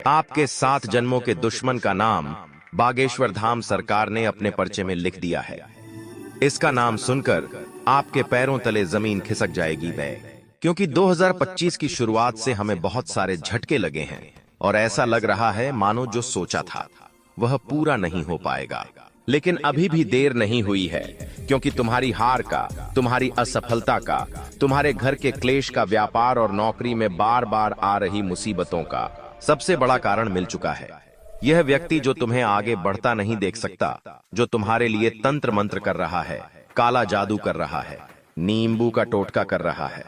आपके 7 जन्मों के दुश्मन का नाम बागेश्वर धाम सरकार ने अपने पर्चे में लिख दिया है। इसका नाम सुनकर आपके पैरों तले जमीन खिसक जाएगी क्योंकि 2025 की शुरुआत से हमें बहुत सारे झटके लगे हैं और ऐसा लग रहा है मानो जो सोचा था वह पूरा नहीं हो पाएगा। लेकिन अभी भी देर नहीं हुई है, क्योंकि तुम्हारी हार का, तुम्हारी असफलता का, तुम्हारे घर के क्लेश का, व्यापार और नौकरी में बार बार आ रही मुसीबतों का सबसे बड़ा कारण मिल चुका है। यह व्यक्ति जो तुम्हें आगे बढ़ता नहीं देख सकता, जो तुम्हारे लिए तंत्र मंत्र कर रहा है, काला जादू कर रहा है, नींबू का टोटका कर रहा है।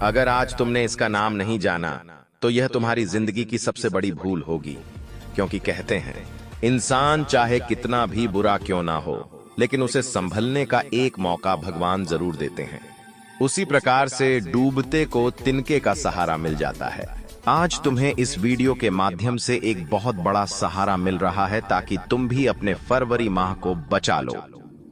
अगर आज तुमने इसका नाम नहीं जाना तो यह तुम्हारी जिंदगी की सबसे बड़ी भूल होगी, क्योंकि कहते हैं इंसान चाहे कितना भी बुरा क्यों ना हो, लेकिन उसे संभलने का एक मौका भगवान जरूर देते हैं। उसी प्रकार से डूबते को तिनके का सहारा मिल जाता है। आज तुम्हें इस वीडियो के माध्यम से एक बहुत बड़ा सहारा मिल रहा है, ताकि तुम भी अपने फरवरी माह को बचा लो,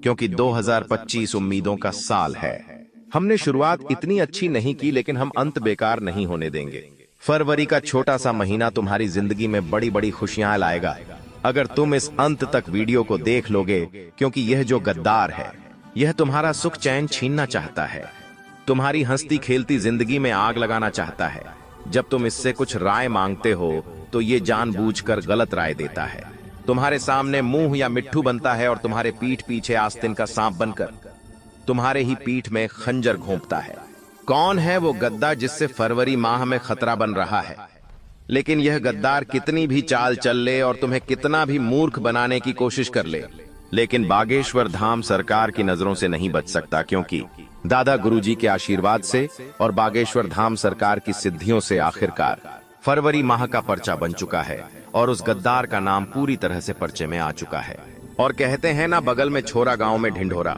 क्योंकि 2025 उम्मीदों का साल है। हमने शुरुआत इतनी अच्छी नहीं की, लेकिन हम अंत बेकार नहीं होने देंगे। फरवरी का छोटा सा महीना तुम्हारी जिंदगी में बड़ी बड़ी खुशियां लाएगा, अगर तुम इस अंत तक वीडियो को देख लोगे, क्योंकि यह जो गद्दार है यह तुम्हारा सुख चैन छीनना चाहता है, तुम्हारी हंसती खेलती जिंदगी में आग लगाना चाहता है। जब तुम इससे कुछ राय मांगते हो तो ये जानबूझकर गलत राय देता है, तुम्हारे सामने मुंह या मिट्ठू बनता है और तुम्हारे पीठ पीछे आस्तीन का सांप बनकर तुम्हारे ही पीठ में खंजर घोंपता है। कौन है वो गद्दार जिससे फरवरी माह में खतरा बन रहा है? लेकिन यह गद्दार कितनी भी चाल चल ले और तुम्हें कितना भी मूर्ख बनाने की कोशिश कर ले, लेकिन बागेश्वर धाम सरकार की नजरों से नहीं बच सकता, क्योंकि दादा गुरुजी के आशीर्वाद से और बागेश्वर धाम सरकार की सिद्धियों से आखिरकार फरवरी माह का पर्चा बन चुका है और उस गद्दार का नाम पूरी तरह से पर्चे में आ चुका है। और कहते हैं ना, बगल में छोरा गांव में ढिंढोरा,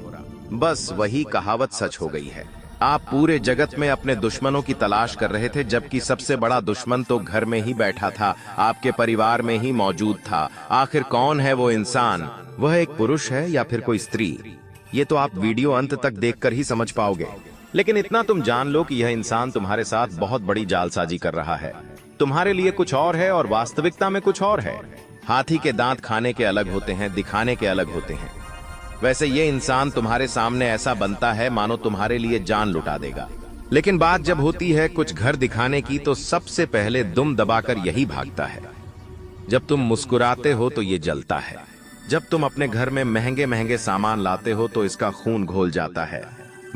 बस वही कहावत सच हो गई है। आप पूरे जगत में अपने दुश्मनों की तलाश कर रहे थे, जबकि सबसे बड़ा दुश्मन तो घर में ही बैठा था, आपके परिवार में ही मौजूद था। आखिर कौन है वो इंसान? वह एक पुरुष है या फिर कोई स्त्री? ये तो आप वीडियो अंत तक देखकर ही समझ पाओगे। लेकिन इतना तुम जान लो कि यह इंसान तुम्हारे साथ बहुत बड़ी जालसाजी कर रहा है। तुम्हारे लिए कुछ और है और वास्तविकता में कुछ और है। हाथी के दांत खाने के अलग होते हैं, दिखाने के अलग होते हैं। वैसे ये इंसान तुम्हारे सामने ऐसा बनता है मानो तुम्हारे लिए जान लुटा देगा, लेकिन बात जब होती है कुछ घर दिखाने की तो सबसे पहले दुम दबाकर यही भागता है। जब तुम मुस्कुराते हो तो ये जलता है, जब तुम अपने घर में महंगे महंगे सामान लाते हो तो इसका खून घोल जाता है।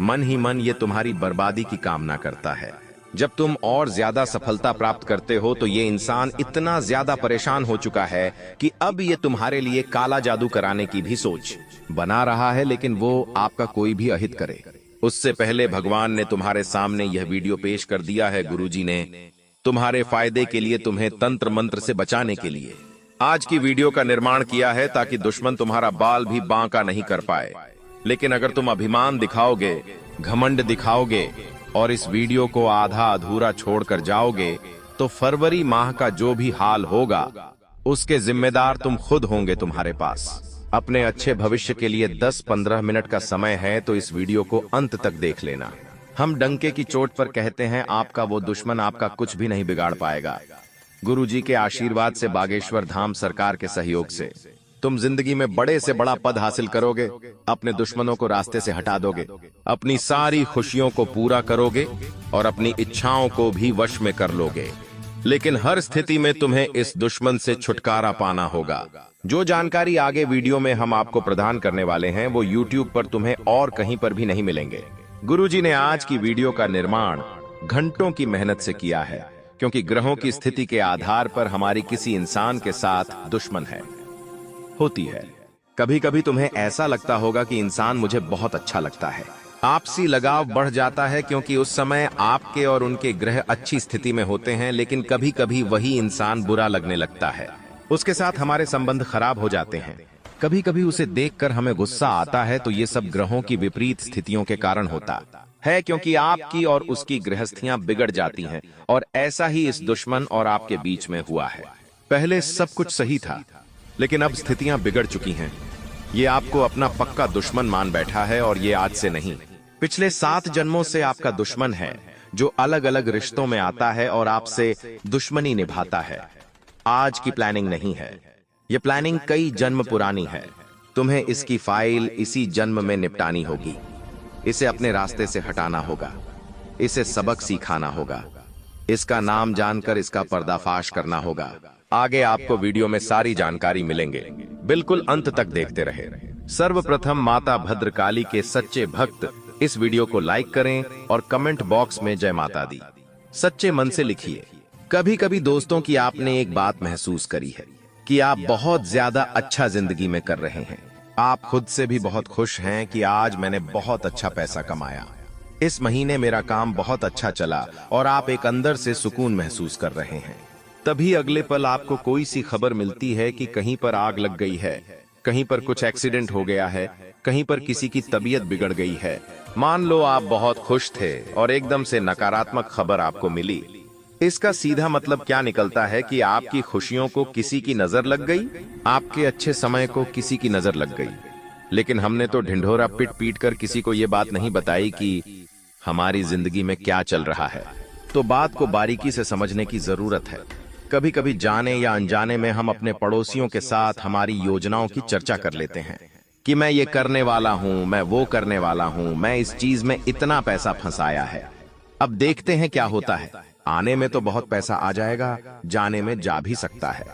मन ही मन ये तुम्हारी बर्बादी की कामना करता है। जब तुम और ज्यादा सफलता प्राप्त करते हो तो ये इंसान इतना ज्यादा परेशान हो चुका है कि अब ये तुम्हारे लिए काला जादू कराने की भी सोच बना रहा है, लेकिन वो आपका कोई भी अहित करे उससे पहले भगवान ने तुम्हारे सामने यह वीडियो पेश कर दिया है। गुरुजी ने तुम्हारे फायदे के लिए, तुम्हें तंत्र मंत्र से बचाने के लिए आज की वीडियो का निर्माण किया है, ताकि दुश्मन तुम्हारा बाल भी बांका नहीं कर पाए। लेकिन अगर तुम अभिमान दिखाओगे, घमंड दिखाओगे और इस वीडियो को आधा अधूरा छोड़कर जाओगे, तो फरवरी माह का जो भी हाल होगा उसके जिम्मेदार तुम खुद होंगे। तुम्हारे पास अपने अच्छे भविष्य के लिए 10-15 मिनट का समय है, तो इस वीडियो को अंत तक देख लेना। हम डंके की चोट पर कहते हैं, आपका वो दुश्मन आपका कुछ भी नहीं बिगाड़ पाएगा। गुरुजी के आशीर्वाद से, बागेश्वर धाम सरकार के सहयोग से तुम जिंदगी में बड़े से बड़ा पद हासिल करोगे, अपने दुश्मनों को रास्ते से हटा दोगे, अपनी सारी खुशियों को पूरा करोगे और अपनी इच्छाओं को भी वश में कर लोगे। लेकिन हर स्थिति में तुम्हें इस दुश्मन से छुटकारा पाना होगा। जो जानकारी आगे वीडियो में हम आपको प्रदान करने वाले हैं वो YouTube पर तुम्हें और कहीं पर भी नहीं मिलेंगे। गुरुजी ने आज की वीडियो का निर्माण घंटों की मेहनत से किया है, क्योंकि ग्रहों की स्थिति के आधार पर हमारी किसी इंसान के साथ दुश्मन होती है। कभी कभी तुम्हें ऐसा लगता होगा कि इंसान मुझे बहुत अच्छा लगता है, आपसी लगाव बढ़ जाता है, क्योंकि उस समय आपके और उनके ग्रह अच्छी स्थिति में होते हैं। लेकिन कभी कभी वही इंसान बुरा लगने लगता है, उसके साथ हमारे संबंध खराब हो जाते हैं। कभी कभी उसे देखकर हमें गुस्सा आता है, तो ये सब ग्रहों की विपरीत स्थितियों के कारण होता है, क्योंकि आपकी और उसकी गृहस्थियां बिगड़ जाती हैं। और ऐसा ही इस दुश्मन और आपके बीच में हुआ है। पहले सब कुछ सही था, लेकिन अब स्थितियां बिगड़ चुकी हैं। ये आपको अपना पक्का दुश्मन मान बैठा है, और ये आज से नहीं, पिछले 7 जन्मों से आपका दुश्मन है, जो अलग अलग रिश्तों में आता है और आपसे दुश्मनी निभाता है। आज की प्लानिंग नहीं है, ये प्लानिंग कई जन्म पुरानी है। तुम्हें इसकी फाइल इसी जन्म में निपटानी होगी। इसे अपने रास्ते से हटाना होगा, इसे सबक सिखाना होगा, इसका नाम जानकर इसका पर्दाफाश करना होगा। आगे आपको वीडियो में सारी जानकारी मिलेंगे, बिल्कुल अंत तक देखते रहे। सर्वप्रथम माता भद्रकाली के सच्चे भक्त इस वीडियो को लाइक करें और कमेंट बॉक्स में जय माता दी सच्चे मन से लिखिए। कभी कभी दोस्तों की आपने एक बात महसूस करी है कि आप बहुत ज्यादा अच्छा जिंदगी में कर रहे हैं। आप खुद से भी बहुत खुश हैं कि आज मैंने बहुत अच्छा पैसा कमाया, इस महीने मेरा काम बहुत अच्छा चला, और आप एक अंदर से सुकून महसूस कर रहे हैं। तभी अगले पल आपको कोई सी खबर मिलती है कि कहीं पर आग लग गई है, कहीं पर कुछ एक्सीडेंट हो गया है, कहीं पर किसी की तबीयत बिगड़ गई है। मान लो आप बहुत खुश थे और एकदम से नकारात्मक खबर आपको मिली। इसका सीधा मतलब क्या निकलता है कि आपकी खुशियों को किसी की नजर लग गई, आपके अच्छे समय को किसी की नजर लग गई। लेकिन हमने तो ढिंढोरा पीट पीट कर किसी को ये बात नहीं बताई कि हमारी जिंदगी में क्या चल रहा है। तो बात को बारीकी से समझने की जरूरत है। कभी कभी जाने या अनजाने में हम अपने पड़ोसियों के साथ हमारी योजनाओं की चर्चा कर लेते हैं कि मैं ये करने वाला हूं, मैं वो करने वाला हूं, मैं इस चीज में इतना पैसा फंसाया है। अब देखते हैं क्या होता है। आने में तो बहुत पैसा आ जाएगा, जाने में जा भी सकता है।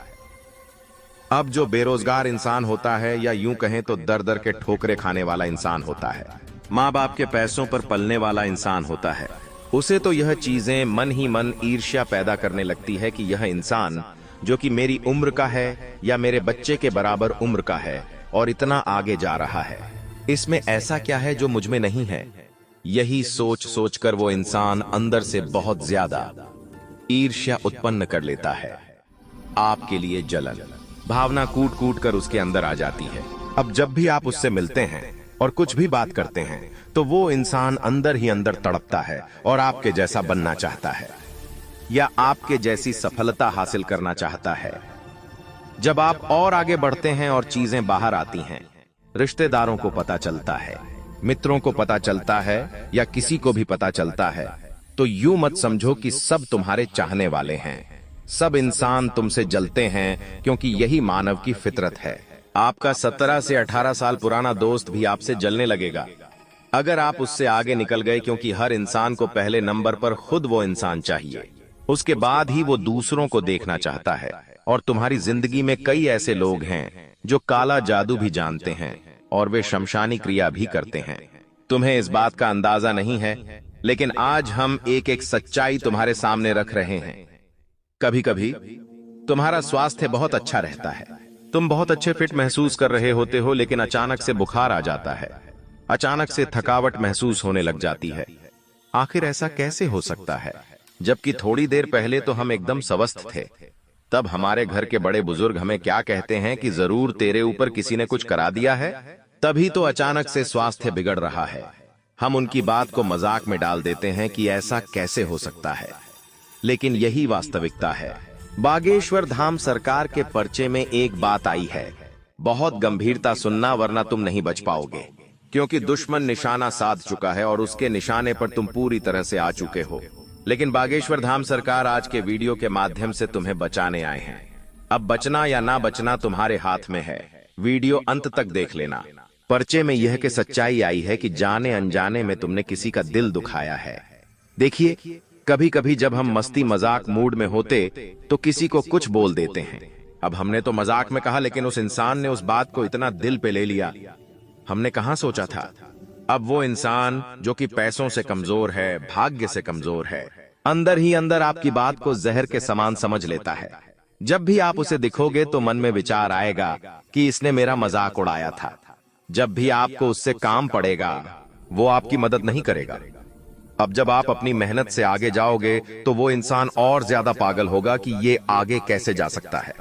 अब जो बेरोजगार इंसान होता है, या यूं कहें तो दर दर के ठोकरे खाने वाला इंसान होता है, माँ बाप के पैसों पर पलने वाला इंसान होता है, उसे तो यह चीजें मन ही मन ईर्ष्या पैदा करने लगती है कि यह इंसान जो कि मेरी उम्र का है या मेरे बच्चे के बराबर उम्र का है और इतना आगे जा रहा है, इसमें ऐसा क्या है जो मुझ में नहीं है। यही सोच सोचकर वो इंसान अंदर से बहुत ज्यादा ईर्ष्या उत्पन्न कर लेता है। आपके लिए जलन भावना कूट कूट कर उसके अंदर आ जाती है। अब जब भी आप उससे मिलते हैं और कुछ भी बात करते हैं तो वो इंसान अंदर ही अंदर तड़पता है और आपके जैसा बनना चाहता है या आपके जैसी सफलता हासिल करना चाहता है। जब आप और आगे बढ़ते हैं और चीजें बाहर आती हैं, रिश्तेदारों को पता चलता है, मित्रों को पता चलता है, या किसी को भी पता चलता है, तो यूं मत समझो कि सब तुम्हारे चाहने वाले हैं। सब इंसान तुमसे जलते हैं, क्योंकि यही मानव की फितरत है। आपका 17 से 18 साल पुराना दोस्त भी आपसे जलने लगेगा अगर आप उससे आगे निकल गए, क्योंकि हर इंसान को पहले नंबर पर खुद वो इंसान चाहिए, उसके बाद ही वो दूसरों को देखना चाहता है। और तुम्हारी जिंदगी में कई ऐसे लोग हैं जो काला जादू भी जानते हैं और वे शमशानी क्रिया भी करते हैं। तुम्हें इस बात का अंदाजा नहीं है, लेकिन आज हम एक एक सच्चाई तुम्हारे सामने रख रहे हैं। कभी कभी तुम्हारा स्वास्थ्य बहुत अच्छा रहता है, तुम बहुत अच्छे फिट महसूस कर रहे होते हो, लेकिन अचानक से बुखार आ जाता है, अचानक से थकावट महसूस होने लग जाती है। आखिर ऐसा कैसे हो सकता है, जबकि थोड़ी देर पहले तो हम एकदम स्वस्थ थे। तब हमारे घर के बड़े बुजुर्ग हमें क्या कहते हैं कि जरूर तेरे ऊपर किसी ने कुछ करा दिया है, तभी तो अचानक से स्वास्थ्य बिगड़ रहा है। हम उनकी बात को मजाक में डाल देते हैं कि ऐसा कैसे हो सकता है, लेकिन यही वास्तविकता है। बागेश्वर धाम सरकार के पर्चे में एक बात आई है, बहुत गंभीरता सुनना वरना तुम नहीं बच पाओगे, क्योंकि दुश्मन निशाना साध चुका है और उसके निशाने पर तुम पूरी तरह से आ चुके हो। लेकिन बागेश्वर धाम सरकार आज के वीडियो के माध्यम से तुम्हें बचाने आए हैं। अब बचना या ना बचना तुम्हारे हाथ में है। वीडियो अंत तक देख लेना। पर्चे में यह कि सच्चाई आई है कि जाने अनजाने में तुमने किसी का दिल दुखाया है। देखिए, कभी कभी जब हम मस्ती मजाक मूड में होते तो किसी को कुछ बोल देते हैं। अब हमने तो मजाक में कहा, लेकिन उस इंसान ने उस बात को इतना दिल पे ले लिया, हमने कहां सोचा था। अब वो इंसान जो कि पैसों से कमजोर है, भाग्य से कमजोर है, अंदर ही अंदर आपकी बात को जहर के समान समझ लेता है। जब भी आप उसे दिखोगे तो मन में विचार आएगा कि इसने मेरा मजाक उड़ाया था। जब भी आपको उससे काम पड़ेगा, वो आपकी मदद नहीं करेगा। अब जब आप अपनी मेहनत से आगे जाओगे तो वो इंसान और ज्यादा पागल होगा कि ये आगे कैसे जा सकता है,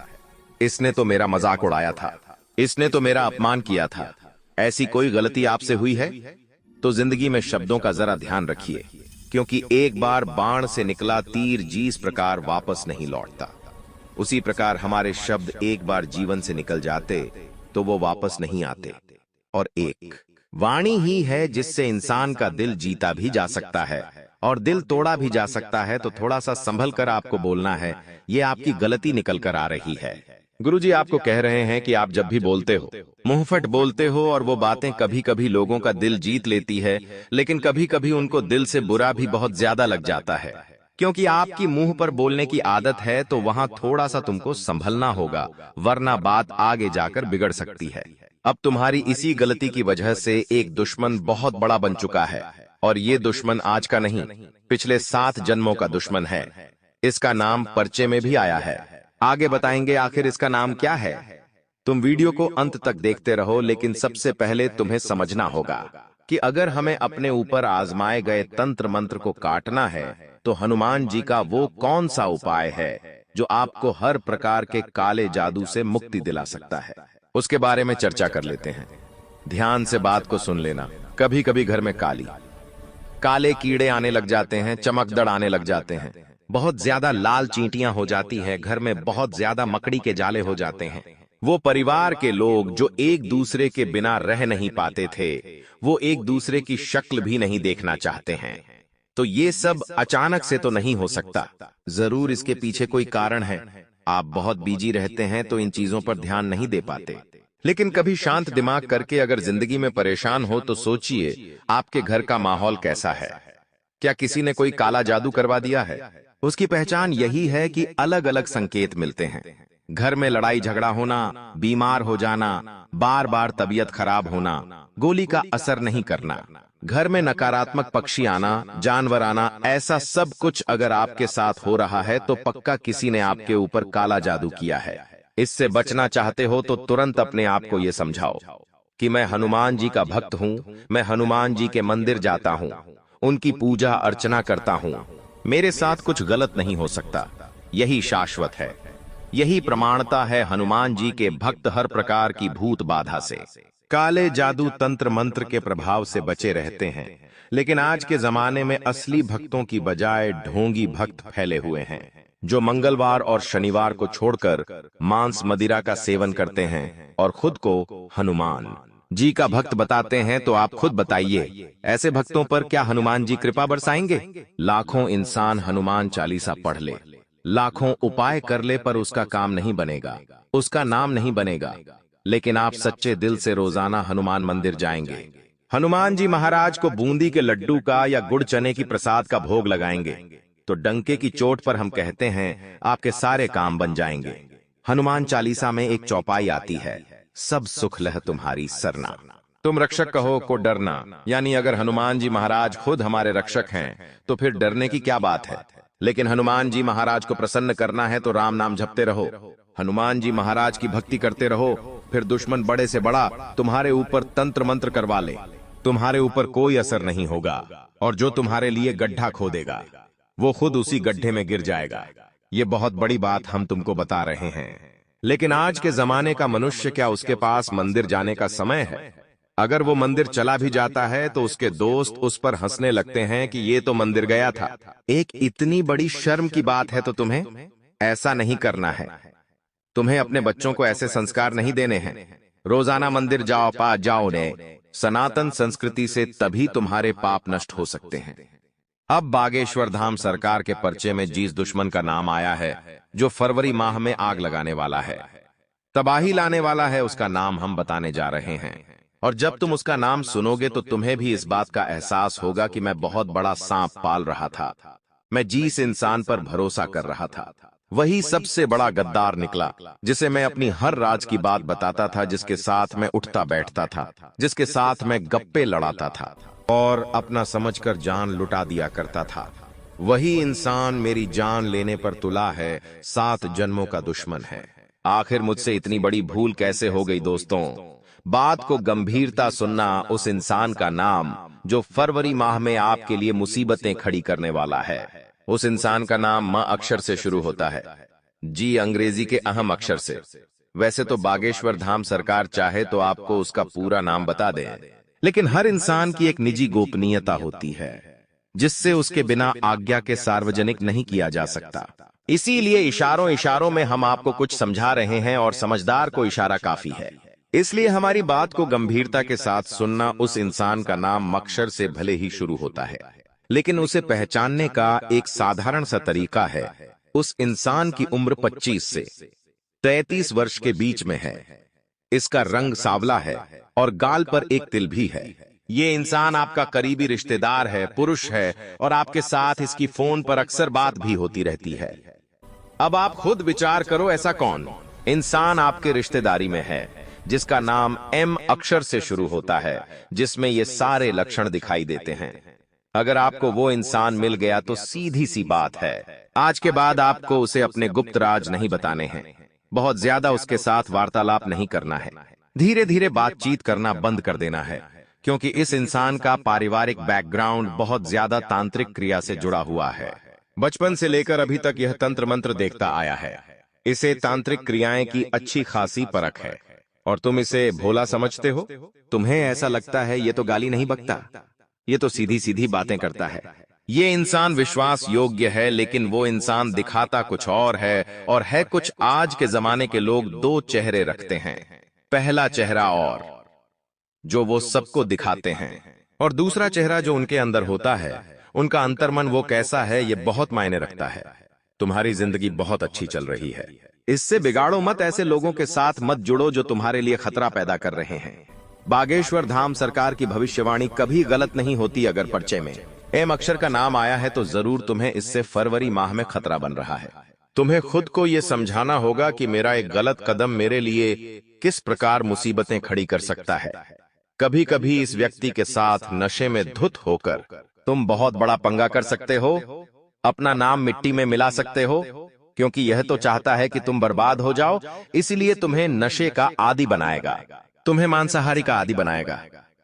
इसने तो मेरा मजाक उड़ाया था, इसने तो मेरा अपमान किया था। ऐसी कोई गलती आपसे हुई है तो जिंदगी में शब्दों का जरा ध्यान रखिए, क्योंकि एक बार बाण से निकला तीर जिस प्रकार वापस नहीं लौटता, उसी प्रकार हमारे शब्द एक बार जीवन से निकल जाते तो वो वापस नहीं आते। और एक वाणी ही है जिससे इंसान का दिल जीता भी जा सकता है और दिल तोड़ा भी जा सकता है। तो थोड़ा सा संभल कर आपको बोलना है, ये आपकी गलती निकल कर आ रही है। गुरुजी आपको कह रहे हैं कि आप जब भी बोलते हो, मुंहफट बोलते हो और वो बातें कभी कभी लोगों का दिल जीत लेती है, लेकिन कभी कभी उनको दिल से बुरा भी बहुत ज्यादा लग जाता है। क्योंकि आपकी मुंह पर बोलने की आदत है तो वहां थोड़ा सा तुमको संभलना होगा, वरना बात आगे जाकर बिगड़ सकती है। अब तुम्हारी इसी गलती की वजह से एक दुश्मन बहुत बड़ा बन चुका है, और ये दुश्मन आज का नहीं, पिछले 7 जन्मों का दुश्मन है। इसका नाम पर्चे में भी आया है। आगे बताएंगे आखिर इसका नाम क्या है। तुम वीडियो को अंत तक देखते रहो, लेकिन सबसे पहले तुम्हें समझना होगा कि अगर हमें अपने ऊपर आजमाए गए तंत्र मंत्र को काटना है तो हनुमान जी का वो कौन सा उपाय है जो आपको हर प्रकार के काले जादू से मुक्ति दिला सकता है, उसके बारे में चर्चा कर लेते हैं। ध्यान से बात को सुन लेना। कभी कभी घर में काले कीड़े आने लग जाते हैं, चमकदड़ आने लग जाते हैं, बहुत ज्यादा लाल चींटियां हो जाती है, घर में बहुत ज्यादा मकड़ी के जाले हो जाते हैं। वो परिवार के लोग जो एक दूसरे के बिना रह नहीं पाते थे, वो एक दूसरे की शक्ल भी नहीं देखना चाहते हैं। तो ये सब अचानक से तो नहीं हो सकता, जरूर इसके पीछे कोई कारण है। आप बहुत बिजी रहते हैं तो इन चीजों पर ध्यान नहीं दे पाते। लेकिन कभी शांत दिमाग करके अगर जिंदगी में परेशान हो तो सोचिए आपके घर का माहौल कैसा है। क्या किसी ने कोई काला जादू करवा दिया है? उसकी पहचान यही है कि अलग अलग संकेत मिलते हैं। घर में लड़ाई झगड़ा होना, बीमार हो जाना, बार बार तबीयत खराब होना, गोली का असर नहीं करना, घर में नकारात्मक पक्षी आना, जानवर आना, ऐसा सब कुछ अगर आपके साथ हो रहा है तो पक्का किसी ने आपके ऊपर काला जादू किया है। इससे बचना चाहते हो तो तुरंत अपने आप को यह समझाओ कि मैं हनुमान जी का भक्त हूं, मैं हनुमान जी के मंदिर जाता हूं, उनकी पूजा अर्चना करता हूं, मेरे साथ कुछ गलत नहीं हो सकता। यही शाश्वत है, यही प्रमाणता है हनुमान जी के भक्त हर प्रकार की भूत बाधा से, काले जादू तंत्र मंत्र के प्रभाव से बचे रहते हैं। लेकिन आज के जमाने में असली भक्तों की बजाय ढोंगी भक्त फैले हुए हैं, जो मंगलवार और शनिवार को छोड़कर मांस मदिरा का सेवन करते हैं और खुद को हनुमान जी का भक्त बताते हैं। तो आप खुद बताइए, ऐसे भक्तों पर क्या हनुमान जी कृपा बरसाएंगे? लाखों इंसान हनुमान चालीसा पढ़ ले, लाखों उपाय कर ले, पर उसका काम नहीं बनेगा, उसका नाम नहीं बनेगा। लेकिन आप सच्चे दिल से रोजाना हनुमान मंदिर जाएंगे, हनुमान जी महाराज को बूंदी के लड्डू का या गुड़ चने की प्रसाद का भोग लगाएंगे, तो डंके की चोट पर हम कहते हैं आपके सारे काम बन जाएंगे। हनुमान चालीसा में एक चौपाई आती है, सब सुख लह तुम्हारी सरना, तुम रक्षक कहो को डरना। यानी अगर हनुमान जी महाराज खुद हमारे रक्षक हैं तो फिर डरने की क्या बात है। लेकिन हनुमान जी महाराज को प्रसन्न करना है तो राम नाम जपते रहो, हनुमान जी महाराज की भक्ति करते रहो, फिर दुश्मन बड़े से बड़ा तुम्हारे ऊपर तंत्र मंत्र करवा ले, तुम्हारे ऊपर कोई असर नहीं होगा, और जो तुम्हारे लिए गड्ढा खोदेगा वो खुद उसी गड्ढे में गिर जाएगा। ये बहुत बड़ी बात हम तुमको बता रहे हैं। लेकिन आज के जमाने का मनुष्य, क्या उसके पास मंदिर जाने का समय है? अगर वो मंदिर चला भी जाता है तो उसके दोस्त उस पर हंसने लगते हैं कि ये तो मंदिर गया था। एक इतनी बड़ी शर्म की बात है, तो तुम्हें ऐसा नहीं करना है। तुम्हें अपने बच्चों को ऐसे संस्कार नहीं देने हैं। रोजाना मंदिर जाओ, पास जाओ ने सनातन संस्कृति से, तभी तुम्हारे पाप नष्ट हो सकते हैं। अब बागेश्वर धाम सरकार के पर्चे में जिस दुश्मन का नाम आया है, जो फरवरी माह में आग लगाने वाला है, तबाही लाने वाला है, उसका नाम हम बताने जा रहे हैं। और जब तुम उसका नाम सुनोगे तो तुम्हें भी इस बात का एहसास होगा कि मैं बहुत बड़ा सांप पाल रहा था, मैं जिस इंसान पर भरोसा कर रहा था वही सबसे बड़ा गद्दार निकला, जिसे मैं अपनी हर राज की बात बताता था, जिसके साथ मैं उठता बैठता था, जिसके साथ मैं गप्पे लड़ाता था और अपना समझकर जान लुटा दिया करता था। वही इंसान मेरी जान लेने पर तुला है, 7 जन्मों का दुश्मन है। आखिर मुझसे इतनी बड़ी भूल कैसे हो गई दोस्तों? बात को गंभीरता सुनना। उस इंसान का नाम जो फरवरी माह में आपके लिए मुसीबतें खड़ी करने वाला है, उस इंसान का नाम म अक्षर से शुरू होता है, जी अंग्रेजी के अहम अक्षर से। वैसे तो बागेश्वर धाम सरकार चाहे तो आपको उसका पूरा नाम बता दे, लेकिन हर इंसान की एक निजी गोपनीयता होती है, जिससे उसके बिना आज्ञा के सार्वजनिक नहीं किया जा सकता। इसीलिए इशारों इशारों में हम आपको कुछ समझा रहे हैं, और समझदार को इशारा काफी है। इसलिए हमारी बात को गंभीरता के साथ सुनना। उस इंसान का नाम अक्षर से भले ही शुरू होता है, लेकिन उसे पहचानने का एक साधारण सा तरीका है। उस इंसान की उम्र 25 से 33 वर्ष के बीच में है। इसका रंग सांवला है और गाल पर एक तिल भी है। ये इंसान आपका करीबी रिश्तेदार है, पुरुष है, और आपके साथ इसकी फोन पर अक्सर बात भी होती रहती है। अब आप खुद विचार करो, ऐसा कौन इंसान आपके रिश्तेदारी में है जिसका नाम एम अक्षर से शुरू होता है, जिसमें ये सारे लक्षण दिखाई देते हैं। अगर आपको वो इंसान मिल गया तो सीधी सी बात है, आज के बाद आपको उसे अपने गुप्त राज नहीं बताने हैं। बहुत ज्यादा उसके साथ वार्तालाप नहीं करना है। धीरे धीरे बातचीत करना बंद कर देना है, क्योंकि इस इंसान का पारिवारिक बैकग्राउंड बहुत ज्यादा तांत्रिक क्रिया से जुड़ा हुआ है। बचपन से लेकर अभी तक यह तंत्र मंत्र देखता आया है। इसे तांत्रिक क्रियाएं की अच्छी खासी परख है, और तुम इसे भोला समझते हो। तुम्हें ऐसा लगता है ये तो गाली नहीं बकता, ये तो सीधी सीधी बातें करता है। ये इंसान विश्वास योग्य है, लेकिन वो इंसान दिखाता कुछ और है, और है कुछ। आज के जमाने के लोग दो चेहरे रखते हैं। पहला चेहरा और जो वो सबको दिखाते हैं, और दूसरा चेहरा जो उनके अंदर होता है। उनका अंतर्मन वो कैसा है, ये बहुत मायने रखता है। तुम्हारी जिंदगी बहुत अच्छी चल रही है, इससे बिगाड़ो मत। ऐसे लोगों के साथ मत जुड़ो जो तुम्हारे लिए खतरा पैदा कर रहे हैं। बागेश्वर धाम सरकार की भविष्यवाणी कभी गलत नहीं होती। अगर पर्चे में एम अक्षर का नाम आया है तो जरूर तुम्हें इससे फरवरी माह में खतरा बन रहा है। तुम्हें खुद को यह समझाना होगा कि मेरा एक गलत कदम मेरे लिए किस प्रकार मुसीबतें खड़ी कर सकता है। कभी कभी इस व्यक्ति के साथ नशे में धुत होकर तुम बहुत बड़ा पंगा कर सकते हो, अपना नाम मिट्टी में मिला सकते हो, क्योंकि यह तो चाहता है कि तुम बर्बाद हो जाओ। इसलिए तुम्हें नशे का आदी बनाएगा, तुम्हें मांसाहारी का आदी बनाएगा,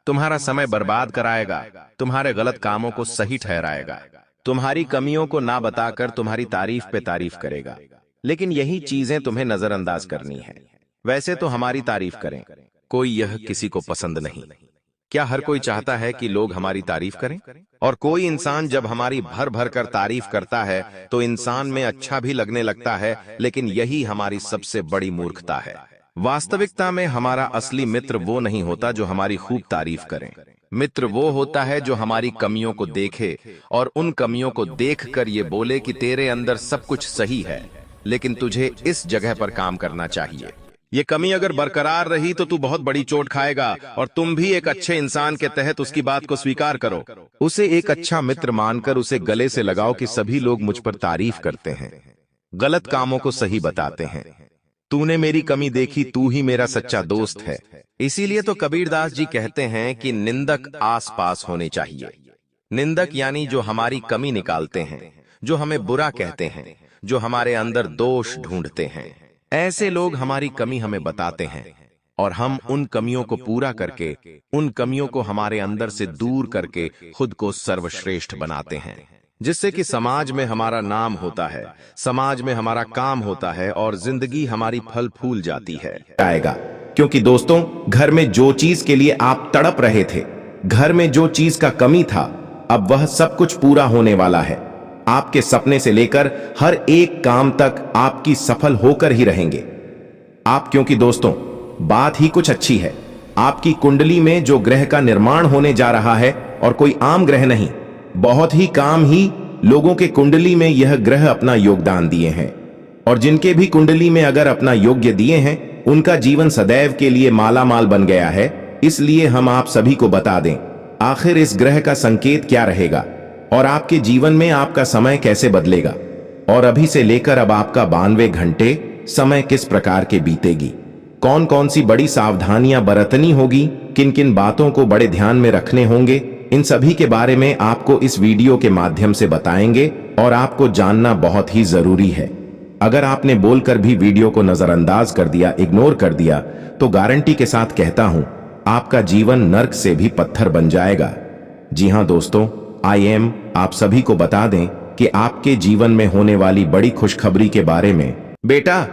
तुम्हारा समय बर्बाद कराएगा, तुम्हारे गलत कामों को सही ठहराएगा, तुम्हारी कमियों को ना बताकर तुम्हारी तारीफ पे तारीफ करेगा। लेकिन यही चीजें तुम्हें नजरअंदाज करनी है। वैसे तो हमारी तारीफ करें, कोई यह किसी को पसंद नहीं। क्या हर कोई चाहता है कि लोग हमारी तारीफ करें? और कोई इंसान जब हमारी भर भर कर तारीफ करता है तो इंसान में अच्छा भी लगने लगता है, लेकिन यही हमारी सबसे बड़ी मूर्खता है। वास्तविकता में हमारा असली मित्र वो नहीं होता जो हमारी खूब तारीफ करे। मित्र वो होता है जो हमारी कमियों को देखे और उन कमियों को देखकर ये बोले कि तेरे अंदर सब कुछ सही है, लेकिन तुझे इस जगह पर काम करना चाहिए। ये कमी अगर बरकरार रही तो तू बहुत बड़ी चोट खाएगा, और तुम भी एक अच्छे इंसान के तहत उसकी बात को स्वीकार करो। उसे एक अच्छा मित्र मानकर उसे गले से लगाओ कि सभी लोग मुझ पर तारीफ करते हैं, गलत कामों को सही बताते हैं। तूने मेरी कमी देखी, तू ही मेरा सच्चा दोस्त है। इसीलिए तो कबीरदास जी कहते हैं कि निंदक आस पास होने चाहिए। निंदक यानी जो हमारी कमी निकालते हैं, जो हमें बुरा कहते हैं, जो हमारे अंदर दोष ढूंढते हैं। ऐसे लोग हमारी कमी हमें बताते हैं, और हम उन कमियों को पूरा करके, उन कमियों को हमारे अंदर से दूर करके खुद को सर्वश्रेष्ठ बनाते हैं, जिससे कि समाज में हमारा नाम होता है, समाज में हमारा काम होता है, और जिंदगी हमारी फल फूल जाती है। आएगा, क्योंकि दोस्तों, घर में जो चीज के लिए आप तड़प रहे थे, घर में जो चीज का कमी था, अब वह सब कुछ पूरा होने वाला है। आपके सपने से लेकर हर एक काम तक आपकी सफल होकर ही रहेंगे आप, क्योंकि दोस्तों, बात ही कुछ अच्छी है। आपकी कुंडली में जो ग्रह का निर्माण होने जा रहा है, और कोई आम ग्रह नहीं, बहुत ही काम ही लोगों के कुंडली में यह ग्रह अपना योगदान दिए हैं, और जिनके भी कुंडली में अगर अपना योग्य दिए हैं, उनका जीवन सदैव के लिए मालामाल बन गया है। इसलिए हम आप सभी को बता दें, आखिर इस ग्रह का संकेत क्या रहेगा, और आपके जीवन में आपका समय कैसे बदलेगा, और अभी से लेकर अब आपका 92 घंटे समय किस प्रकार के बीतेगी, कौन कौन सी बड़ी सावधानियां बरतनी होगी, किन किन बातों को बड़े ध्यान में रखने होंगे, इन सभी के बारे में आपको इस वीडियो के माध्यम से बताएंगे, और आपको जानना बहुत ही जरूरी है। अगर आपने बोलकर भी वीडियो को नजरअंदाज कर दिया, इग्नोर कर दिया, तो गारंटी के साथ कहता हूं, आपका जीवन नर्क से भी पत्थर बन जाएगा। जी हां दोस्तों, IM आप सभी को बता दें कि आपके जीवन में होने वाली बड़ी खुशखबरी के बारे में। बेटा,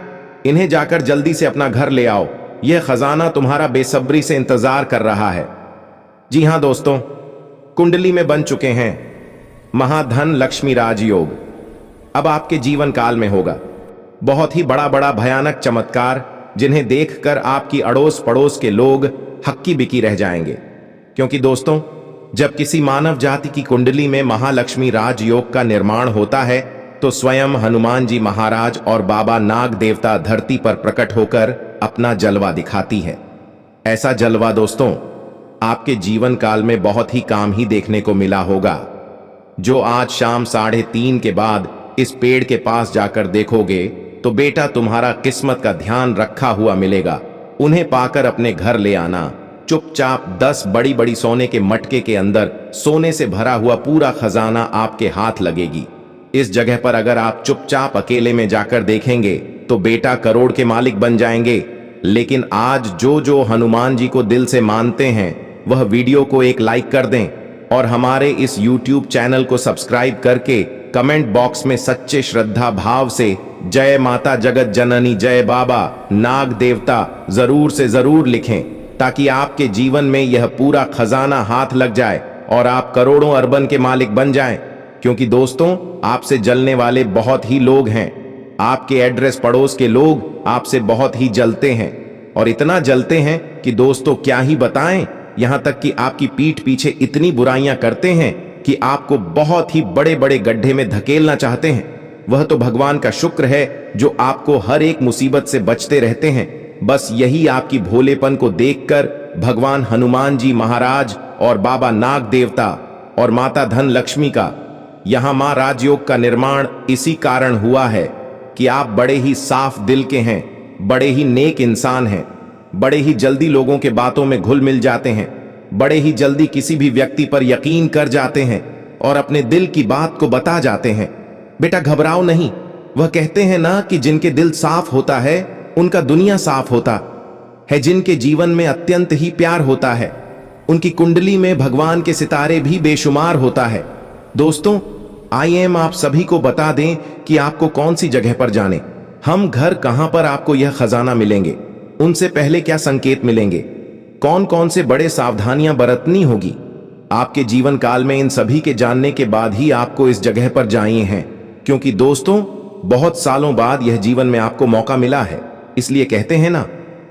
इन्हें जाकर जल्दी से अपना घर ले आओ, यह खजाना तुम्हारा बेसब्री से इंतजार कर रहा है। जी हां दोस्तों, कुंडली में बन चुके हैं महाधन लक्ष्मी राजयोग। अब आपके जीवन काल में होगा बहुत ही बड़ा बड़ा भयानक चमत्कार, जिन्हें देखकर आपकी अड़ोस पड़ोस के लोग हक्की बिक्की रह जाएंगे। क्योंकि दोस्तों, जब किसी मानव जाति की कुंडली में महालक्ष्मी राजयोग का निर्माण होता है तो स्वयं हनुमान जी महाराज और बाबा नाग देवता धरती पर प्रकट होकर अपना जलवा दिखाती है। ऐसा जलवा दोस्तों आपके जीवन काल में बहुत ही काम ही देखने को मिला होगा। जो आज शाम 3:30 के बाद इस पेड़ के पास जाकर देखोगे तो बेटा तुम्हारा किस्मत का ध्यान रखा हुआ मिलेगा। उन्हें पाकर अपने घर ले आना। चुपचाप 10 बड़ी बड़ी सोने के मटके के अंदर सोने से भरा हुआ पूरा खजाना आपके हाथ लगेगी। इस जगह पर अगर आप चुपचाप अकेले में जाकर देखेंगे तो बेटा करोड़ के मालिक बन जाएंगे। लेकिन आज जो जो हनुमान जी को दिल से मानते हैं वह वीडियो को एक लाइक कर दें और हमारे इस YouTube चैनल को सब्सक्राइब करके कमेंट बॉक्स में सच्चे श्रद्धा भाव से जय माता जगत जननी, जय बाबा नाग देवता जरूर से जरूर लिखें, ताकि आपके जीवन में यह पूरा खजाना हाथ लग जाए और आप करोड़ों अरबन के मालिक बन जाएं। क्योंकि दोस्तों, आपसे जलने वाले बहुत ही लोग हैं। आपके एड्रेस पड़ोस के लोग आपसे बहुत ही जलते हैं और इतना जलते हैं कि दोस्तों क्या ही बताएं। यहां तक कि आपकी पीठ पीछे इतनी बुराइयां करते हैं कि आपको बहुत ही बड़े बड़े गड्ढे में धकेलना चाहते हैं। वह तो भगवान का शुक्र है जो आपको हर एक मुसीबत से बचते रहते हैं। बस यही आपकी भोलेपन को देखकर भगवान हनुमान जी महाराज और बाबा नाग देवता और माता धन लक्ष्मी का यहां मां राजयोग का निर्माण इसी कारण हुआ है कि आप बड़े ही साफ दिल के हैं, बड़े ही नेक इंसान हैं, बड़े ही जल्दी लोगों के बातों में घुल मिल जाते हैं, बड़े ही जल्दी किसी भी व्यक्ति पर यकीन कर जाते हैं और अपने दिल की बात को बता जाते हैं। बेटा घबराओ नहीं। वह कहते हैं ना कि जिनके दिल साफ होता है उनका दुनिया साफ होता है। जिनके जीवन में अत्यंत ही प्यार होता है उनकी कुंडली में भगवान के सितारे भी बेशुमार होता है। दोस्तों, आइए हम आप सभी को बता दें कि आपको कौन सी जगह पर जाने, हम घर कहां पर आपको यह खजाना मिलेंगे, उनसे पहले क्या संकेत मिलेंगे, कौन कौन से बड़े सावधानियां बरतनी होगी। आपके जीवन काल में इन सभी के जानने के बाद ही आपको इस जगह पर जाइए हैं। क्योंकि दोस्तों, बहुत सालों बाद यह जीवन में आपको मौका मिला है। इसलिए कहते हैं ना,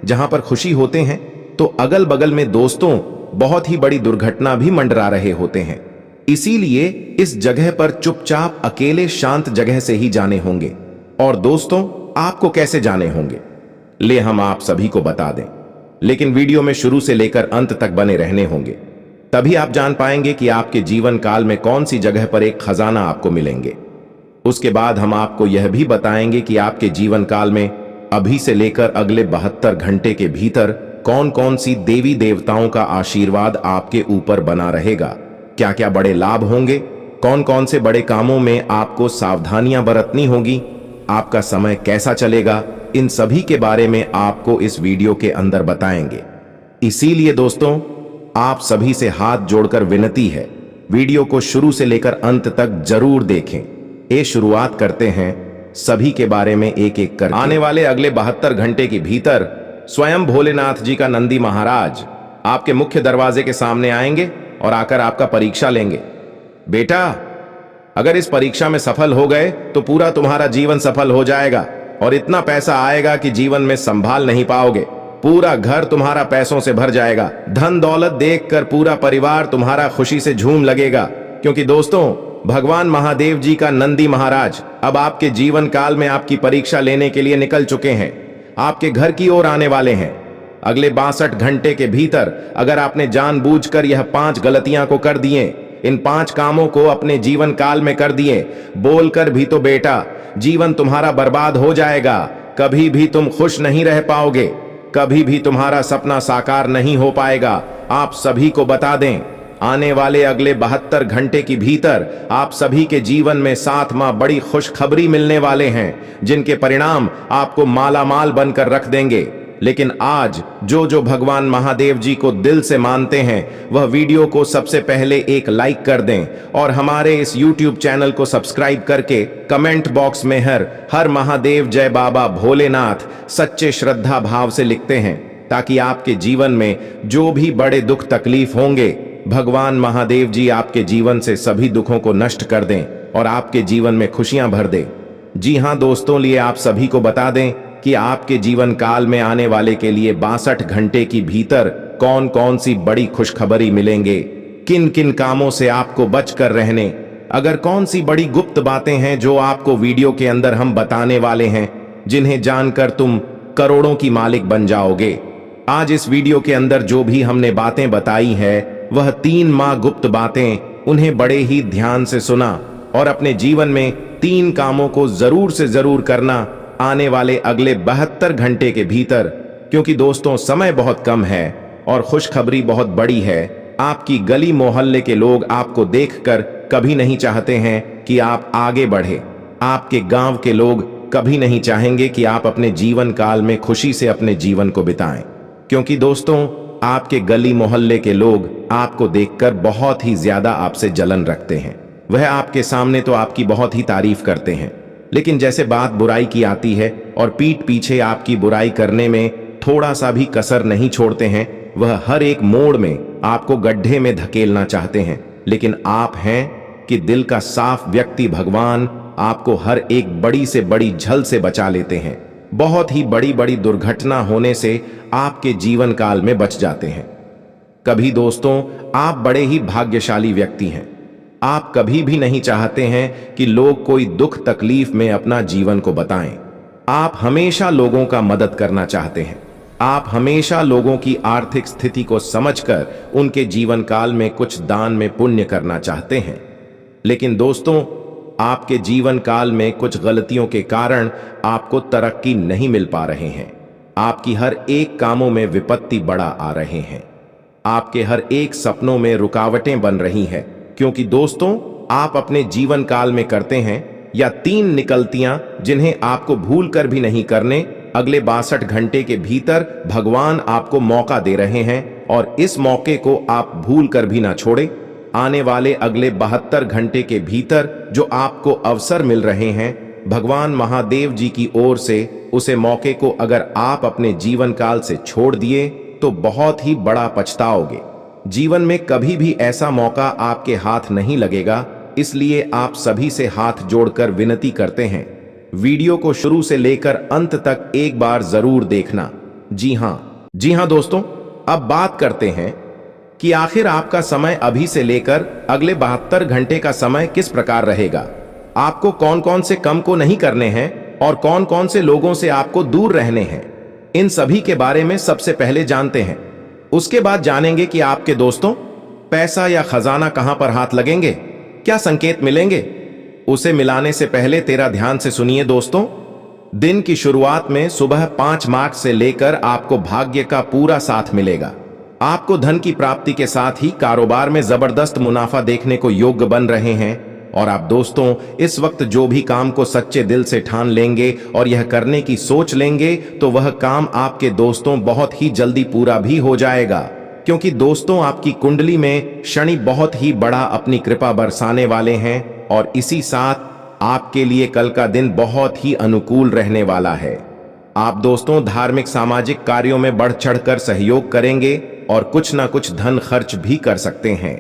जहां पर खुशी होते हैं तो अगल बगल में दोस्तों बहुत ही बड़ी दुर्घटना भी मंडरा रहे होते हैं। इसीलिए इस जगह पर चुपचाप अकेले शांत जगह से ही जाने होंगे। और दोस्तों, आपको कैसे जाने होंगे ले हम आप सभी को बता दें, लेकिन वीडियो में शुरू से लेकर अंत तक बने रहने होंगे। तभी आप जान पाएंगे कि आपके जीवन काल में कौन सी जगह पर एक खजाना आपको मिलेंगे। उसके बाद हम आपको यह भी बताएंगे कि आपके जीवन काल में अभी से लेकर अगले 72 घंटे के भीतर कौन कौन सी देवी देवताओं का आशीर्वाद आपके ऊपर बना रहेगा, क्या क्या बड़े लाभ होंगे, कौन कौन से बड़े कामों में आपको सावधानियां बरतनी होगी, आपका समय कैसा चलेगा, इन सभी के बारे में आपको इस वीडियो के अंदर बताएंगे। इसीलिए दोस्तों, आप सभी से हाथ जोड़कर विनती है, वीडियो को शुरू से लेकर अंत तक जरूर देखें। ये शुरुआत करते हैं सभी के बारे में एक एक कर। आने वाले अगले 72 घंटे के भीतर स्वयं भोलेनाथ जी का नंदी महाराज आपके मुख्य दरवाजे के सामने आएंगे और आकर आपका परीक्षा लेंगे। बेटा, अगर इस परीक्षा में सफल हो गए तो पूरा तुम्हारा जीवन सफल हो जाएगा और इतना पैसा आएगा कि जीवन में संभाल नहीं पाओगे। पूरा घर तुम्हारा पैसों से भर जाएगा। धन दौलत देखकर पूरा परिवार तुम्हारा खुशी से झूम लगेगा। क्योंकि दोस्तों, भगवान महादेव जी का नंदी महाराज अब आपके जीवन काल में आपकी परीक्षा लेने के लिए निकल चुके हैं, आपके घर की ओर आने वाले हैं। अगले 62 घंटे के भीतर अगर आपने जानबूझकर यह 5 गलतियां को कर दिए, इन 5 कामों को अपने जीवन काल में कर दिए, बोलकर भी तो बेटा जीवन तुम्हारा बर्बाद हो जाएगा। कभी भी तुम खुश नहीं रह पाओगे, कभी भी तुम्हारा सपना साकार नहीं हो पाएगा। आप सभी को बता दें, आने वाले अगले 72 घंटे के भीतर आप सभी के जीवन में 7 माह बड़ी खुशखबरी मिलने वाले हैं, जिनके परिणाम आपको मालामाल बनकर रख देंगे। लेकिन आज जो जो भगवान महादेव जी को दिल से मानते हैं वह वीडियो को सबसे पहले एक लाइक कर दें और हमारे इस YouTube चैनल को सब्सक्राइब करके कमेंट बॉक्स में हर महादेव, जय बाबा भोलेनाथ सच्चे श्रद्धा भाव से लिखते हैं, ताकि आपके जीवन में जो भी बड़े दुख तकलीफ होंगे भगवान महादेव जी आपके जीवन से सभी दुखों को नष्ट कर दें और आपके जीवन में खुशियां भर दें। जी हां दोस्तों, लिए आप सभी को बता दें कि आपके जीवन काल में आने वाले के लिए 62 घंटे की भीतर कौन कौन सी बड़ी खुशखबरी मिलेंगे, किन किन कामों से आपको बचकर रहने, अगर कौन सी बड़ी गुप्त बातें हैं जो आपको वीडियो के अंदर हम बताने वाले हैं, जिन्हें जानकर तुम करोड़ों की मालिक बन जाओगे। आज इस वीडियो के अंदर जो भी हमने बातें बताई है वह 3 माह गुप्त बातें, उन्हें बड़े ही ध्यान से सुना और अपने जीवन में 3 कामों को जरूर से जरूर करना आने वाले अगले 72 घंटे के भीतर, क्योंकि दोस्तों समय बहुत कम है और खुशखबरी बहुत बड़ी है। आपकी गली मोहल्ले के लोग आपको देखकर कभी नहीं चाहते हैं कि आप आगे बढ़े। आपके गांव के लोग कभी नहीं चाहेंगे कि आप अपने जीवन काल में खुशी से अपने जीवन को बिताएं, क्योंकि दोस्तों आपके गली मोहल्ले के लोग आपको देखकर बहुत ही ज्यादा आपसे जलन रखते हैं। वह आपके सामने तो आपकी बहुत ही तारीफ करते हैं, लेकिन जैसे बात बुराई की आती है और पीठ पीछे आपकी बुराई करने में थोड़ा सा भी कसर नहीं छोड़ते हैं। वह हर एक मोड़ में आपको गड्ढे में धकेलना चाहते हैं, लेकिन आप हैं कि दिल का साफ व्यक्ति भगवान आपको हर एक बड़ी से बड़ी झल से बचा लेते हैं। बहुत ही बड़ी बड़ी दुर्घटना होने से आपके जीवन काल में बच जाते हैं। कभी दोस्तों आप बड़े ही भाग्यशाली व्यक्ति हैं। आप कभी भी नहीं चाहते हैं कि लोग कोई दुख तकलीफ में अपना जीवन को बताएं। आप हमेशा लोगों का मदद करना चाहते हैं। आप हमेशा लोगों की आर्थिक स्थिति को समझकर उनके जीवन काल में कुछ दान में पुण्य करना चाहते हैं। लेकिन दोस्तों आपके जीवन काल में कुछ गलतियों के कारण आपको तरक्की नहीं मिल पा रहे हैं। आपकी हर एक कामों में विपत्ति बड़ा आ रहे हैं। आपके हर एक सपनों में रुकावटें बन रही हैं, क्योंकि दोस्तों आप अपने जीवन काल में करते हैं या 3 निकलतियां जिन्हें आपको भूल कर भी नहीं करने। अगले 62 घंटे के भीतर भगवान आपको मौका दे रहे हैं और इस मौके को आप भूल कर भी ना छोड़े। आने वाले अगले 72 घंटे के भीतर जो आपको अवसर मिल रहे हैं, भगवान महादेव जी की ओर से उसे मौके को अगर आप अपने जीवन काल से छोड़ दिए तो बहुत ही बड़ा पछताओगे। जीवन में कभी भी ऐसा मौका आपके हाथ नहीं लगेगा, इसलिए आप सभी से हाथ जोड़कर विनती करते हैं, वीडियो को शुरू से लेकर अंत तक एक बार जरूर देखना। जी हां दोस्तों, अब बात करते हैं कि आखिर आपका समय अभी से लेकर अगले 72 घंटे का समय किस प्रकार रहेगा। आपको कौन कौन से काम को नहीं करने हैं और कौन कौन से लोगों से आपको दूर रहने हैं, इन सभी के बारे में सबसे पहले जानते हैं। उसके बाद जानेंगे कि आपके दोस्तों पैसा या खजाना कहां पर हाथ लगेंगे, क्या संकेत मिलेंगे। उसे मिलाने से पहले तेरा ध्यान से सुनिए दोस्तों। दिन की शुरुआत में सुबह 5 मार्च से लेकर आपको भाग्य का पूरा साथ मिलेगा। आपको धन की प्राप्ति के साथ ही कारोबार में जबरदस्त मुनाफा देखने को योग्य बन रहे हैं। और आप दोस्तों इस वक्त जो भी काम को सच्चे दिल से ठान लेंगे और यह करने की सोच लेंगे तो वह काम आपके दोस्तों बहुत ही जल्दी पूरा भी हो जाएगा, क्योंकि दोस्तों आपकी कुंडली में शनि बहुत ही बड़ा अपनी कृपा बरसाने वाले हैं और इसी साथ आपके लिए कल का दिन बहुत ही अनुकूल रहने वाला है। आप दोस्तों धार्मिक सामाजिक कार्यों में बढ़ चढ़कर सहयोग करेंगे और कुछ ना कुछ धन खर्च भी कर सकते हैं।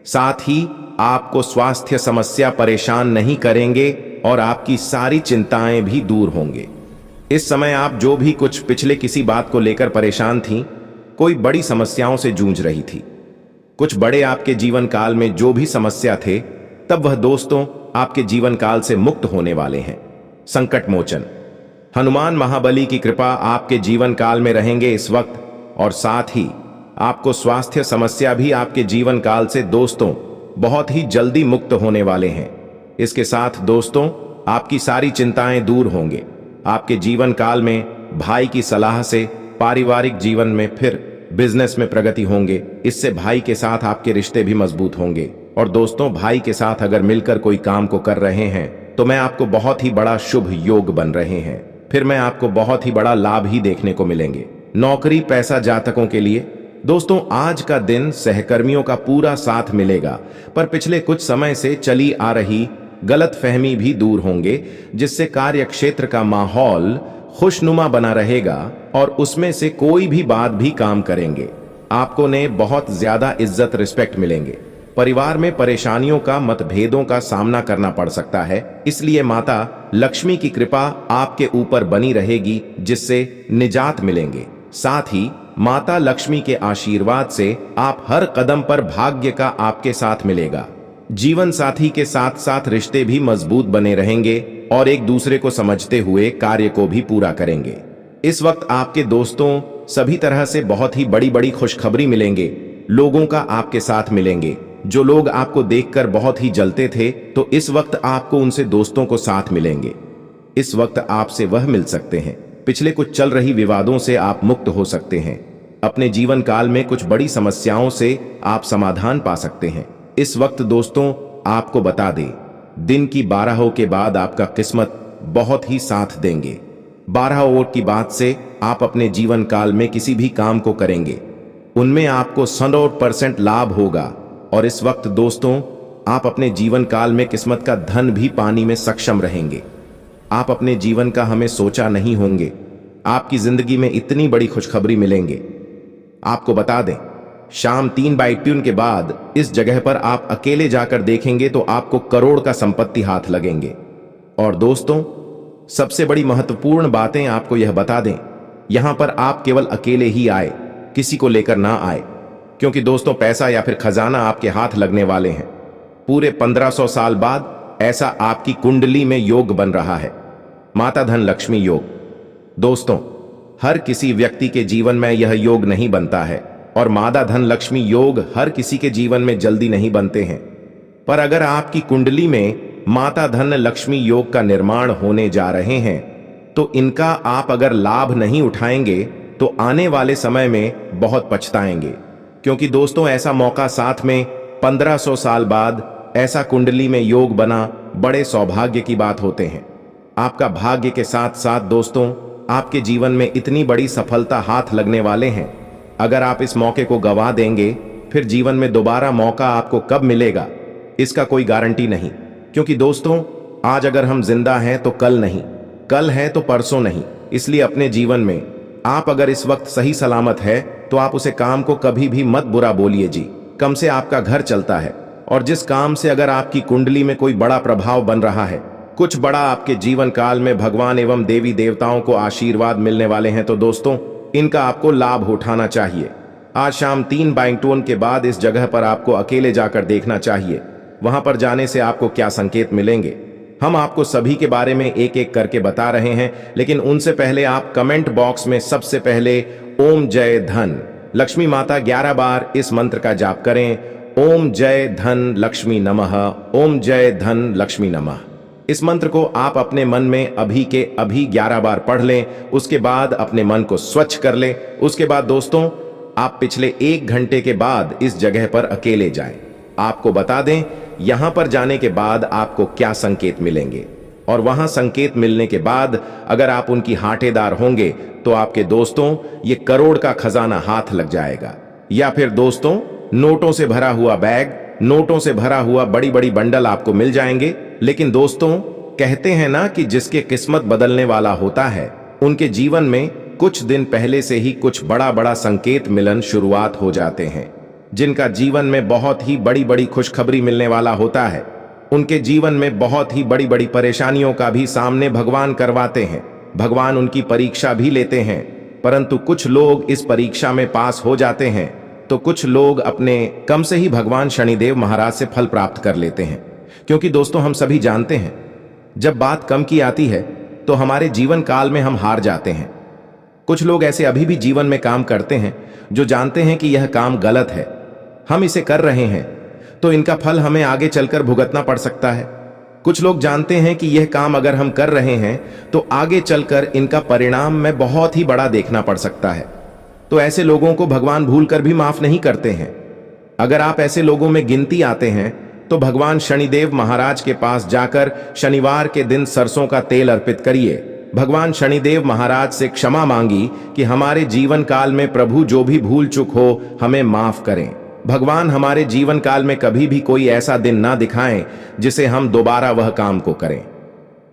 साथ ही आपको स्वास्थ्य समस्या परेशान नहीं करेंगे और आपकी सारी चिंताएं भी दूर होंगे। इस समय आप जो भी कुछ पिछले किसी बात को लेकर परेशान थीं, कोई बड़ी समस्याओं से जूझ रही थी, कुछ बड़े आपके जीवन काल में जो भी समस्या थे, तब वह दोस्तों आपके जीवन काल से मुक्त होने वाले हैं। संकट मोचन हनुमान महाबली की कृपा आपके जीवन काल में रहेंगे इस वक्त, और साथ ही आपको स्वास्थ्य समस्या भी आपके जीवन काल से दोस्तों बहुत ही जल्दी मुक्त होने वाले हैं। इसके साथ दोस्तों आपकी सारी चिंताएं दूर होंगे। आपके जीवन काल में भाई की सलाह से पारिवारिक जीवन में फिर बिजनेस में प्रगति होंगे। इससे भाई के साथ आपके रिश्ते भी मजबूत होंगे। और दोस्तों भाई के साथ अगर मिलकर कोई काम को कर रहे हैं तो मैं आपको बहुत ही बड़ा शुभ योग बन रहे हैं, फिर मैं आपको बहुत ही बड़ा लाभ ही देखने को मिलेंगे। नौकरी पैसा जातकों के लिए दोस्तों आज का दिन सहकर्मियों का पूरा साथ मिलेगा, पर पिछले कुछ समय से चली आ रही गलतफहमी भी दूर होंगे, जिससे कार्य क्षेत्र का माहौल खुशनुमा बना रहेगा और उसमें से कोई भी बात भी काम करेंगे। आपको ने बहुत ज्यादा इज्जत रिस्पेक्ट मिलेंगे। परिवार में परेशानियों का, मतभेदों का सामना करना पड़ सकता है। इसलिए माता लक्ष्मी की कृपा आपके ऊपर बनी रहेगी, जिससे निजात मिलेंगे। साथ ही माता लक्ष्मी के आशीर्वाद से आप हर कदम पर भाग्य का आपके साथ मिलेगा। जीवन साथी के साथ साथ रिश्ते भी मजबूत बने रहेंगे और एक दूसरे को समझते हुए कार्य को भी पूरा करेंगे। इस वक्त आपके दोस्तों सभी तरह से बहुत ही बड़ी बड़ी खुशखबरी मिलेंगे। लोगों का आपके साथ मिलेंगे। जो लोग आपको देखकर बहुत ही जलते थे, तो इस वक्त आपको उनसे दोस्तों को साथ मिलेंगे। इस वक्त आपसे वह मिल सकते हैं। पिछले कुछ चल रही विवादों से आप मुक्त हो सकते हैं। अपने जीवन काल में कुछ बड़ी समस्याओं से आप समाधान पा सकते हैं। इस वक्त दोस्तों आपको बता दें, दिन की 12 के बाद आपका किस्मत बहुत ही साथ देंगे। 12 ओर की बात से आप अपने जीवन काल में किसी भी काम को करेंगे, उनमें आपको 100% लाभ होगा। और इस वक्त दोस्तों आप अपने जीवन काल में किस्मत का धन भी पाने में सक्षम रहेंगे। आप अपने जीवन का हमें सोचा नहीं होंगे, आपकी जिंदगी में इतनी बड़ी खुशखबरी मिलेंगे। आपको बता दें, शाम 3/2 के बाद इस जगह पर आप अकेले जाकर देखेंगे तो आपको करोड़ का संपत्ति हाथ लगेंगे। और दोस्तों सबसे बड़ी महत्वपूर्ण बातें आपको यह बता दें, यहां पर आप केवल अकेले ही आए, किसी को लेकर ना आए, क्योंकि दोस्तों पैसा या फिर खजाना आपके हाथ लगने वाले हैं। पूरे 1500 साल बाद ऐसा आपकी कुंडली में योग बन रहा है, माता धन लक्ष्मी योग। दोस्तों हर किसी व्यक्ति के जीवन में यह योग नहीं बनता है और माता धन लक्ष्मी योग हर किसी के जीवन में जल्दी नहीं बनते हैं। पर अगर आपकी कुंडली में माता धन लक्ष्मी योग का निर्माण होने जा रहे हैं, तो इनका आप अगर लाभ नहीं उठाएंगे तो आने वाले समय में बहुत पछताएंगे। क्योंकि दोस्तों ऐसा मौका साथ में 1500 साल बाद ऐसा कुंडली में योग बना बड़े सौभाग्य की बात होते हैं। आपका भाग्य के साथ साथ दोस्तों आपके जीवन में इतनी बड़ी सफलता हाथ लगने वाले हैं। अगर आप इस मौके को गवा देंगे, फिर जीवन में दोबारा मौका आपको कब मिलेगा इसका कोई गारंटी नहीं। क्योंकि दोस्तों आज अगर हम जिंदा हैं तो कल नहीं, कल है तो परसों नहीं। इसलिए अपने जीवन में आप अगर इस वक्त सही सलामत है तो आप उसे काम को कभी भी मत बुरा बोलिए जी। कम से आपका घर चलता है, और जिस काम से अगर आपकी कुंडली में कोई बड़ा प्रभाव बन रहा है, कुछ बड़ा आपके जीवन काल में भगवान एवं देवी देवताओं को आशीर्वाद मिलने वाले हैं, तो दोस्तों इनका आपको लाभ उठाना चाहिए। आज शाम 3/2 के बाद इस जगह पर आपको अकेले जाकर देखना चाहिए। वहां पर जाने से आपको क्या संकेत मिलेंगे हम आपको सभी के बारे में एक एक करके बता रहे हैं, लेकिन उनसे पहले आप कमेंट बॉक्स में सबसे पहले ओम जय धन लक्ष्मी माता 11 बार इस मंत्र का जाप करें। ओम जय धन लक्ष्मी नमः, ओम जय धन लक्ष्मी नमः। इस मंत्र को आप अपने मन में अभी के अभी 11 बार पढ़ लें। उसके बाद अपने मन को स्वच्छ कर लें। उसके बाद दोस्तों आप पिछले 1 घंटे के बाद इस जगह पर अकेले जाएं। आपको बता दें यहां पर जाने के बाद आपको क्या संकेत मिलेंगे, और वहां संकेत मिलने के बाद अगर आप उनकी हाटेदार होंगे तो आपके दोस्तों ये करोड़ का खजाना हाथ लग जाएगा। या फिर दोस्तों नोटों से भरा हुआ बैग, नोटों से भरा हुआ बड़ी बड़ी बंडल आपको मिल जाएंगे। लेकिन दोस्तों कहते हैं ना कि जिसके किस्मत बदलने वाला होता है उनके जीवन में कुछ दिन पहले से ही कुछ बड़ा बड़ा संकेत मिलन शुरुआत हो जाते हैं। जिनका जीवन में बहुत ही बड़ी बड़ी खुशखबरी मिलने वाला होता है, उनके जीवन में बहुत ही बड़ी बड़ी परेशानियों का भी सामने भगवान करवाते हैं। भगवान उनकी परीक्षा भी लेते हैं, परंतु कुछ लोग इस परीक्षा में पास हो जाते हैं तो कुछ लोग अपने कम से ही भगवान शनिदेव महाराज से फल प्राप्त कर लेते हैं। क्योंकि दोस्तों हम सभी जानते हैं जब बात कम की आती है तो हमारे जीवन काल में हम हार जाते हैं। कुछ लोग ऐसे अभी भी जीवन में काम करते हैं जो जानते हैं कि यह काम गलत है, हम इसे कर रहे हैं तो इनका फल हमें आगे चलकर भुगतना पड़ सकता है। कुछ लोग जानते हैं कि यह काम अगर हम कर रहे हैं तो आगे चलकर इनका परिणाम में बहुत ही बड़ा देखना पड़ सकता है। तो ऐसे लोगों को भगवान भूल कर भी माफ नहीं करते हैं। अगर आप ऐसे लोगों में गिनती आते हैं तो भगवान शनिदेव महाराज के पास जाकर शनिवार के दिन सरसों का तेल अर्पित करिए। भगवान शनिदेव महाराज से क्षमा मांगी कि हमारे जीवन काल में प्रभु जो भी भूल चूक हो हमें माफ करें। भगवान हमारे जीवन काल में कभी भी कोई ऐसा दिन ना दिखाएं जिसे हम दोबारा वह काम को करें।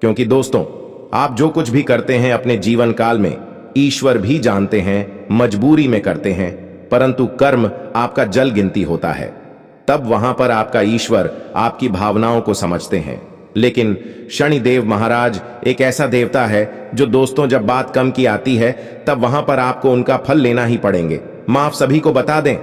क्योंकि दोस्तों आप जो कुछ भी करते हैं अपने जीवन काल में ईश्वर भी जानते हैं, मजबूरी में करते हैं, परंतु कर्म आपका जल गिनती होता है। तब वहां पर आपका ईश्वर आपकी भावनाओं को समझते हैं। लेकिन शनिदेव महाराज एक ऐसा देवता है जो दोस्तों जब बात कम की आती है तब वहां पर आपको उनका फल लेना ही पड़ेंगे। माफ सभी को बता दें,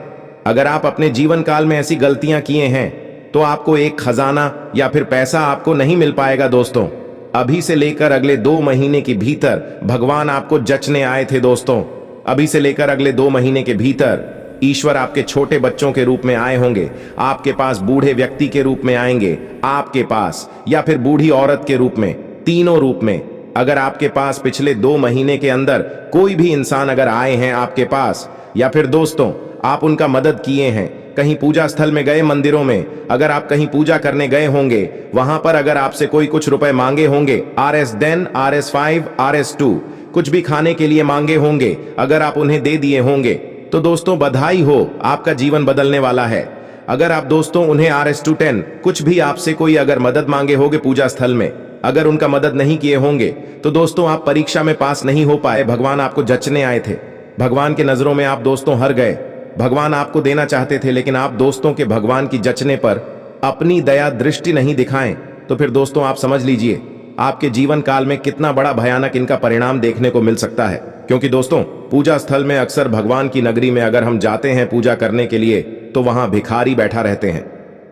अगर आप अपने जीवन काल में ऐसी गलतियां किए हैं तो आपको एक खजाना या फिर पैसा आपको नहीं मिल पाएगा दोस्तों। अभी से लेकर अगले 2 महीने के भीतर भगवान आपको जचने आए थे दोस्तों। अभी से लेकर अगले 2 महीने के भीतर ईश्वर आपके छोटे बच्चों के रूप में आए होंगे, आपके पास बूढ़े व्यक्ति के रूप में आएंगे आपके पास, या फिर बूढ़ी औरत के रूप में, तीनों रूप में। अगर आपके पास पिछले 2 महीने के अंदर कोई भी इंसान अगर आए हैं आपके पास, या फिर दोस्तों आप उनका मदद किए हैं, कहीं पूजा स्थल में गए, मंदिरों में अगर आप कहीं पूजा करने गए होंगे, वहां पर अगर आपसे कोई कुछ रुपए मांगे होंगे, RS10, RS5, RS2 कुछ भी खाने के लिए मांगे होंगे, अगर आप उन्हें दे दिए होंगे तो दोस्तों बधाई हो, आपका जीवन बदलने वाला है। अगर आप दोस्तों उन्हें RS210 कुछ भी आपसे कोई अगर मदद मांगे होंगे पूजा स्थल में, अगर उनका मदद नहीं किए होंगे तो दोस्तों आप परीक्षा में पास नहीं हो पाए, भगवान आपको जचने आए थे। भगवान के नजरों में आप दोस्तों हार गए। भगवान आपको देना चाहते थे लेकिन आप दोस्तों के भगवान की जचने पर अपनी दया दृष्टि नहीं दिखाएं, तो फिर दोस्तों आप समझ लीजिए आपके जीवन काल में कितना बड़ा भयानक इनका परिणाम देखने को मिल सकता है। क्योंकि दोस्तों पूजा स्थल में अक्सर भगवान की नगरी में अगर हम जाते हैं पूजा करने के लिए तो वहां भिखारी बैठा रहते हैं।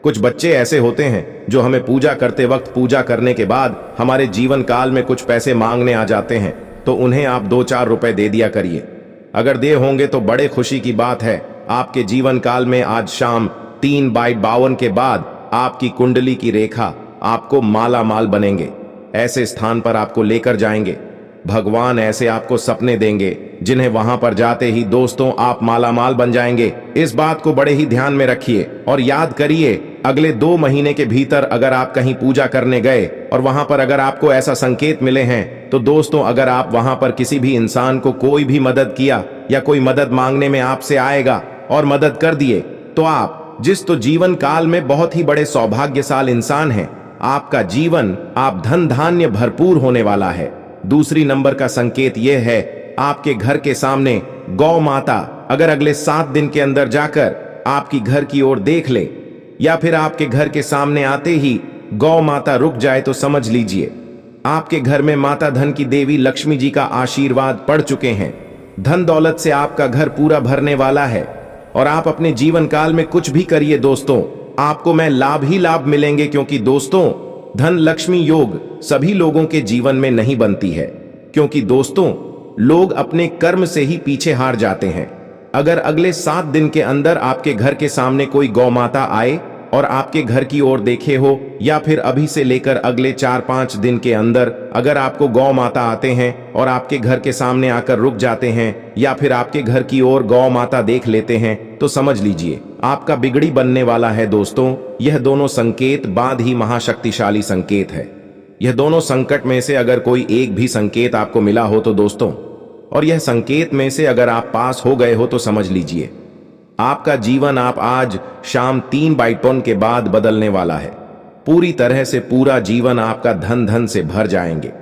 कुछ बच्चे ऐसे होते हैं जो हमें पूजा करते वक्त पूजा करने के बाद हमारे जीवन काल में कुछ पैसे मांगने आ जाते हैं, तो उन्हें आप 2-4 रुपए दे दिया करिए। अगर दे होंगे तो बड़े खुशी की बात है, आपके जीवन काल में आज शाम 3/52 के बाद आपकी कुंडली की रेखा आपको माला माल बनेंगे, ऐसे स्थान पर आपको लेकर जाएंगे। भगवान ऐसे आपको सपने देंगे जिन्हें वहां पर जाते ही दोस्तों आप माला माल बन जाएंगे। इस बात को बड़े ही ध्यान में रखिए और याद करिए, अगले 2 महीने के भीतर अगर आप कहीं पूजा करने गए और वहां पर अगर आपको ऐसा संकेत मिले हैं, तो दोस्तों अगर आप वहां पर किसी भी इंसान को कोई भी मदद किया या कोई मदद मांगने में आपसे आएगा और मदद कर दिए, तो आप जिस तो जीवन काल में बहुत ही बड़े सौभाग्यशाली इंसान हैं, आपका जीवन आप धन धान्य भरपूर होने वाला है। दूसरी नंबर का संकेत यह है, आपके घर के सामने गौ माता अगर अगले 7 दिन के अंदर जाकर आपकी घर की ओर देख ले, या फिर आपके घर के सामने आते ही गौ माता रुक जाए, तो समझ लीजिए आपके घर में माता धन की देवी लक्ष्मी जी का आशीर्वाद पड़ चुके हैं। धन दौलत से आपका घर पूरा भरने वाला है और आप अपने जीवन काल में कुछ भी करिए दोस्तों, आपको मैं लाभ ही लाभ मिलेंगे। क्योंकि दोस्तों धन लक्ष्मी योग सभी लोगों के जीवन में नहीं बनती है, क्योंकि दोस्तों लोग अपने कर्म से ही पीछे हार जाते हैं। अगर अगले 7 दिन के अंदर आपके घर के सामने कोई गौ माता आए और आपके घर की ओर देखे हो, या फिर अभी से लेकर अगले 4-5 दिन के अंदर अगर आपको गौ माता आते हैं और आपके घर के सामने आकर रुक जाते हैं, या फिर आपके घर की ओर गौ माता देख लेते हैं, तो समझ लीजिए आपका बिगड़ी बनने वाला है दोस्तों। यह दोनों संकेत बाद ही महाशक्तिशाली संकेत है। यह दोनों संकट में से अगर कोई एक भी संकेत आपको मिला हो तो दोस्तों, और यह संकेत में से अगर आप पास हो गए हो, तो समझ लीजिए आपका जीवन आप आज शाम 3/52 के बाद बदलने वाला है। पूरी तरह से पूरा जीवन आपका धन से भर जाएंगे।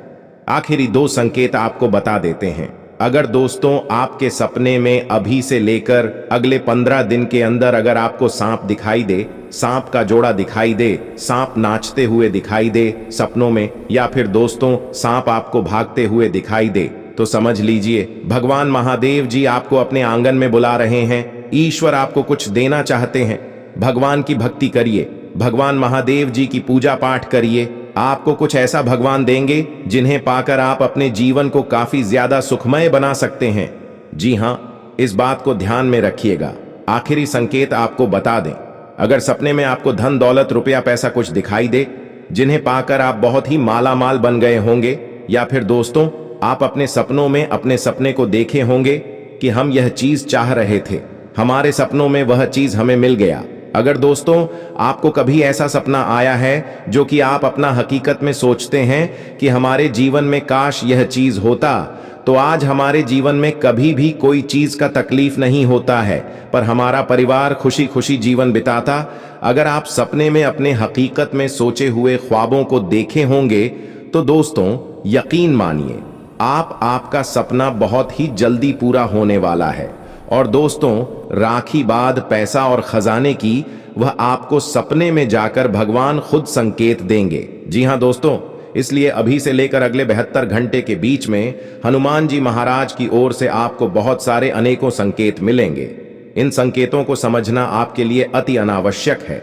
आखिरी 2 संकेत आपको बता देते हैं। अगर दोस्तों आपके सपने में अभी से लेकर अगले 15 दिन के अंदर अगर आपको सांप दिखाई दे, सांप का जोड़ा दिखाई दे, सांप नाचते हुए दिखाई दे सपनों में, या फिर दोस्तों सांप आपको भागते हुए दिखाई दे, तो समझ लीजिए भगवान महादेव जी आपको अपने आंगन में बुला रहे हैं। ईश्वर आपको कुछ देना चाहते हैं। भगवान की भक्ति करिए, भगवान महादेव जी की पूजा पाठ करिए, आपको कुछ ऐसा भगवान देंगे जिन्हें पाकर आप अपने जीवन को काफी ज्यादा सुखमय बना सकते हैं। जी हां, इस बात को ध्यान में रखिएगा। आखिरी संकेत आपको बता दें, अगर सपने में आपको धन दौलत रुपया पैसा कुछ दिखाई दे जिन्हें पाकर आप बहुत ही माला माल बन गए होंगे, या फिर दोस्तों आप अपने सपनों में अपने सपने को देखे होंगे कि हम यह चीज चाह रहे थे, हमारे सपनों में वह चीज हमें मिल गया। अगर दोस्तों आपको कभी ऐसा सपना आया है जो कि आप अपना हकीकत में सोचते हैं कि हमारे जीवन में काश यह चीज होता, तो आज हमारे जीवन में कभी भी कोई चीज का तकलीफ नहीं होता है, पर हमारा परिवार खुशी खुशी जीवन बिताता। अगर आप सपने में अपने हकीकत में सोचे हुए ख्वाबों को देखे होंगे, तो दोस्तों यकीन मानिए आपका सपना बहुत ही जल्दी पूरा होने वाला है। और दोस्तों, राखी बाद पैसा और खजाने की वह आपको सपने में जाकर भगवान खुद संकेत देंगे। जी हां दोस्तों, इसलिए अभी से लेकर अगले 72 घंटे के बीच में हनुमान जी महाराज की ओर से आपको बहुत सारे अनेकों संकेत मिलेंगे। इन संकेतों को समझना आपके लिए अति अनावश्यक है।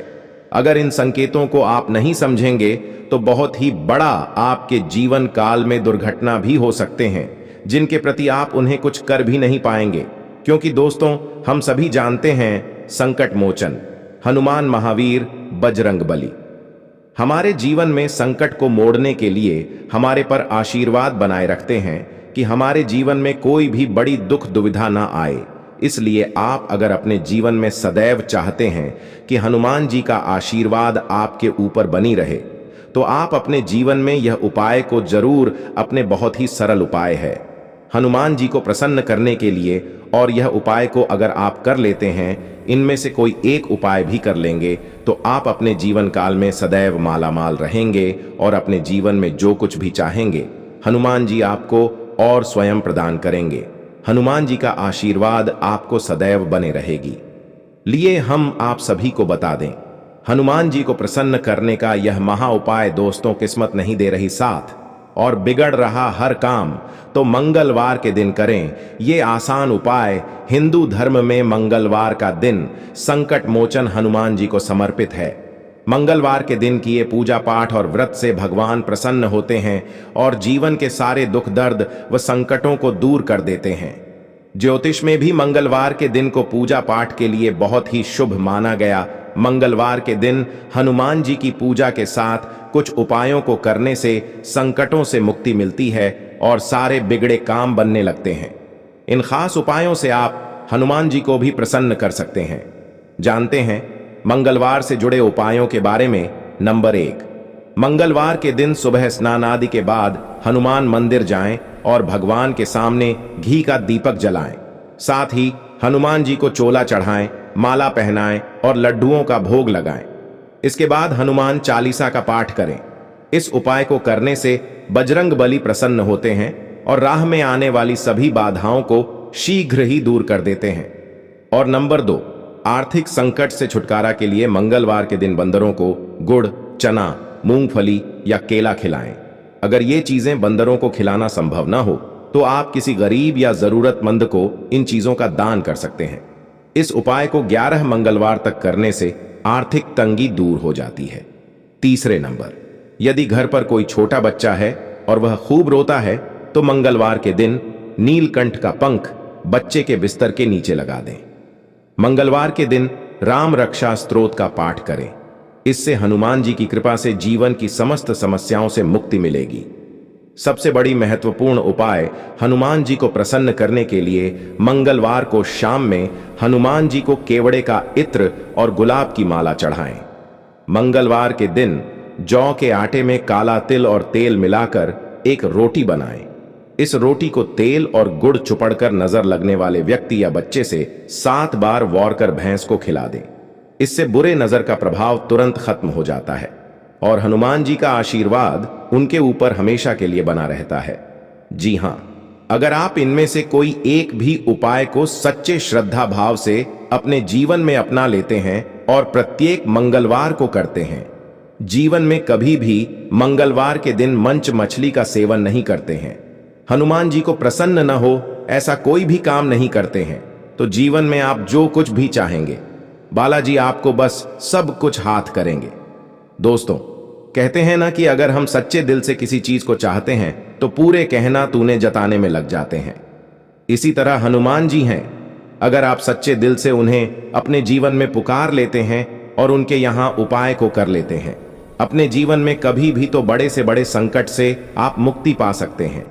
अगर इन संकेतों को आप नहीं समझेंगे तो बहुत ही बड़ा आपके जीवन काल में दुर्घटना भी हो सकते हैं, जिनके प्रति आप उन्हें कुछ कर भी नहीं पाएंगे। क्योंकि दोस्तों, हम सभी जानते हैं संकट मोचन हनुमान महावीर बजरंगबली हमारे जीवन में संकट को मोड़ने के लिए हमारे पर आशीर्वाद बनाए रखते हैं कि हमारे जीवन में कोई भी बड़ी दुख दुविधा ना आए। इसलिए आप अगर अपने जीवन में सदैव चाहते हैं कि हनुमान जी का आशीर्वाद आपके ऊपर बनी रहे, तो आप अपने जीवन में यह उपाय को जरूर अपने बहुत ही सरल उपाय है हनुमान जी को प्रसन्न करने के लिए, और यह उपाय को अगर आप कर लेते हैं, इनमें से कोई एक उपाय भी कर लेंगे, तो आप अपने जीवन काल में सदैव मालामाल रहेंगे और अपने जीवन में जो कुछ भी चाहेंगे हनुमान जी आपको और स्वयं प्रदान करेंगे। हनुमान जी का आशीर्वाद आपको सदैव बने रहेगी। लिए हम आप सभी को बता दें, हनुमान जी को प्रसन्न करने का यह महा उपाय दोस्तों किस्मत नहीं दे रही साथ, और बिगड़ रहा हर काम तो मंगलवार के दिन करें। ये आसान उपाय हिंदू धर्म में मंगलवार का दिन संकट मोचन हनुमान जी को समर्पित है। मंगलवार के दिन किए पूजा पाठ और व्रत से भगवान प्रसन्न होते हैं और जीवन के सारे दुख दर्द व संकटों को दूर कर देते हैं। ज्योतिष में भी मंगलवार के दिन को पूजा पाठ के लिए बहुत ही शुभ माना गया। मंगलवार के दिन हनुमान जी की पूजा के साथ कुछ उपायों को करने से संकटों से मुक्ति मिलती है और सारे बिगड़े काम बनने लगते हैं। इन खास उपायों से आप हनुमान जी को भी प्रसन्न कर सकते हैं। जानते हैं मंगलवार से जुड़े उपायों के बारे में। नंबर 1, मंगलवार के दिन सुबह स्नान आदि के बाद हनुमान मंदिर जाएं और भगवान के सामने घी का दीपक जलाएं। साथ ही हनुमान जी को चोला चढ़ाएं, माला पहनाएं और लड्डुओं का भोग लगाएं। इसके बाद हनुमान चालीसा का पाठ करें। इस उपाय को करने से बजरंगबली प्रसन्न होते हैं और राह में आने वाली सभी बाधाओं को शीघ्र ही दूर कर देते हैं। और नंबर 2, आर्थिक संकट से छुटकारा के लिए मंगलवार के दिन बंदरों को गुड़, चना, मूंगफली या केला खिलाएं। अगर ये चीजें बंदरों को खिलाना संभव ना हो तो आप किसी गरीब या जरूरतमंद को इन चीजों का दान कर सकते हैं। इस उपाय को 11 मंगलवार तक करने से आर्थिक तंगी दूर हो जाती है। तीसरे नंबर, यदि घर पर कोई छोटा बच्चा है और वह खूब रोता है तो मंगलवार के दिन नीलकंठ का पंख बच्चे के बिस्तर के नीचे लगा दें। मंगलवार के दिन राम रक्षा स्तोत्र का पाठ करें। इससे हनुमान जी की कृपा से जीवन की समस्त समस्याओं से मुक्ति मिलेगी। सबसे बड़ी महत्वपूर्ण उपाय हनुमान जी को प्रसन्न करने के लिए मंगलवार को शाम में हनुमान जी को केवड़े का इत्र और गुलाब की माला चढ़ाएं। मंगलवार के दिन जौ के आटे में काला तिल और तेल मिलाकर एक रोटी बनाएं। इस रोटी को तेल और गुड़ चुपड़कर नजर लगने वाले व्यक्ति या बच्चे से 7 बार वॉर कर भैंस को खिला दें। इससे बुरे नजर का प्रभाव तुरंत खत्म हो जाता है और हनुमान जी का आशीर्वाद उनके ऊपर हमेशा के लिए बना रहता है। जी हां, अगर आप इनमें से कोई एक भी उपाय को सच्चे श्रद्धा भाव से अपने जीवन में अपना लेते हैं और प्रत्येक मंगलवार को करते हैं, जीवन में कभी भी मंगलवार के दिन मंच मछली का सेवन नहीं करते हैं, हनुमान जी को प्रसन्न न हो ऐसा कोई भी काम नहीं करते हैं, तो जीवन में आप जो कुछ भी चाहेंगे बालाजी आपको बस सब कुछ हाथ करेंगे। दोस्तों, कहते हैं ना कि अगर हम सच्चे दिल से किसी चीज को चाहते हैं तो पूरे कहना तूने जताने में लग जाते हैं। इसी तरह हनुमान जी हैं, अगर आप सच्चे दिल से उन्हें अपने जीवन में पुकार लेते हैं और उनके यहां उपाय को कर लेते हैं, अपने जीवन में कभी भी तो बड़े से बड़े संकट से आप मुक्ति पा सकते हैं।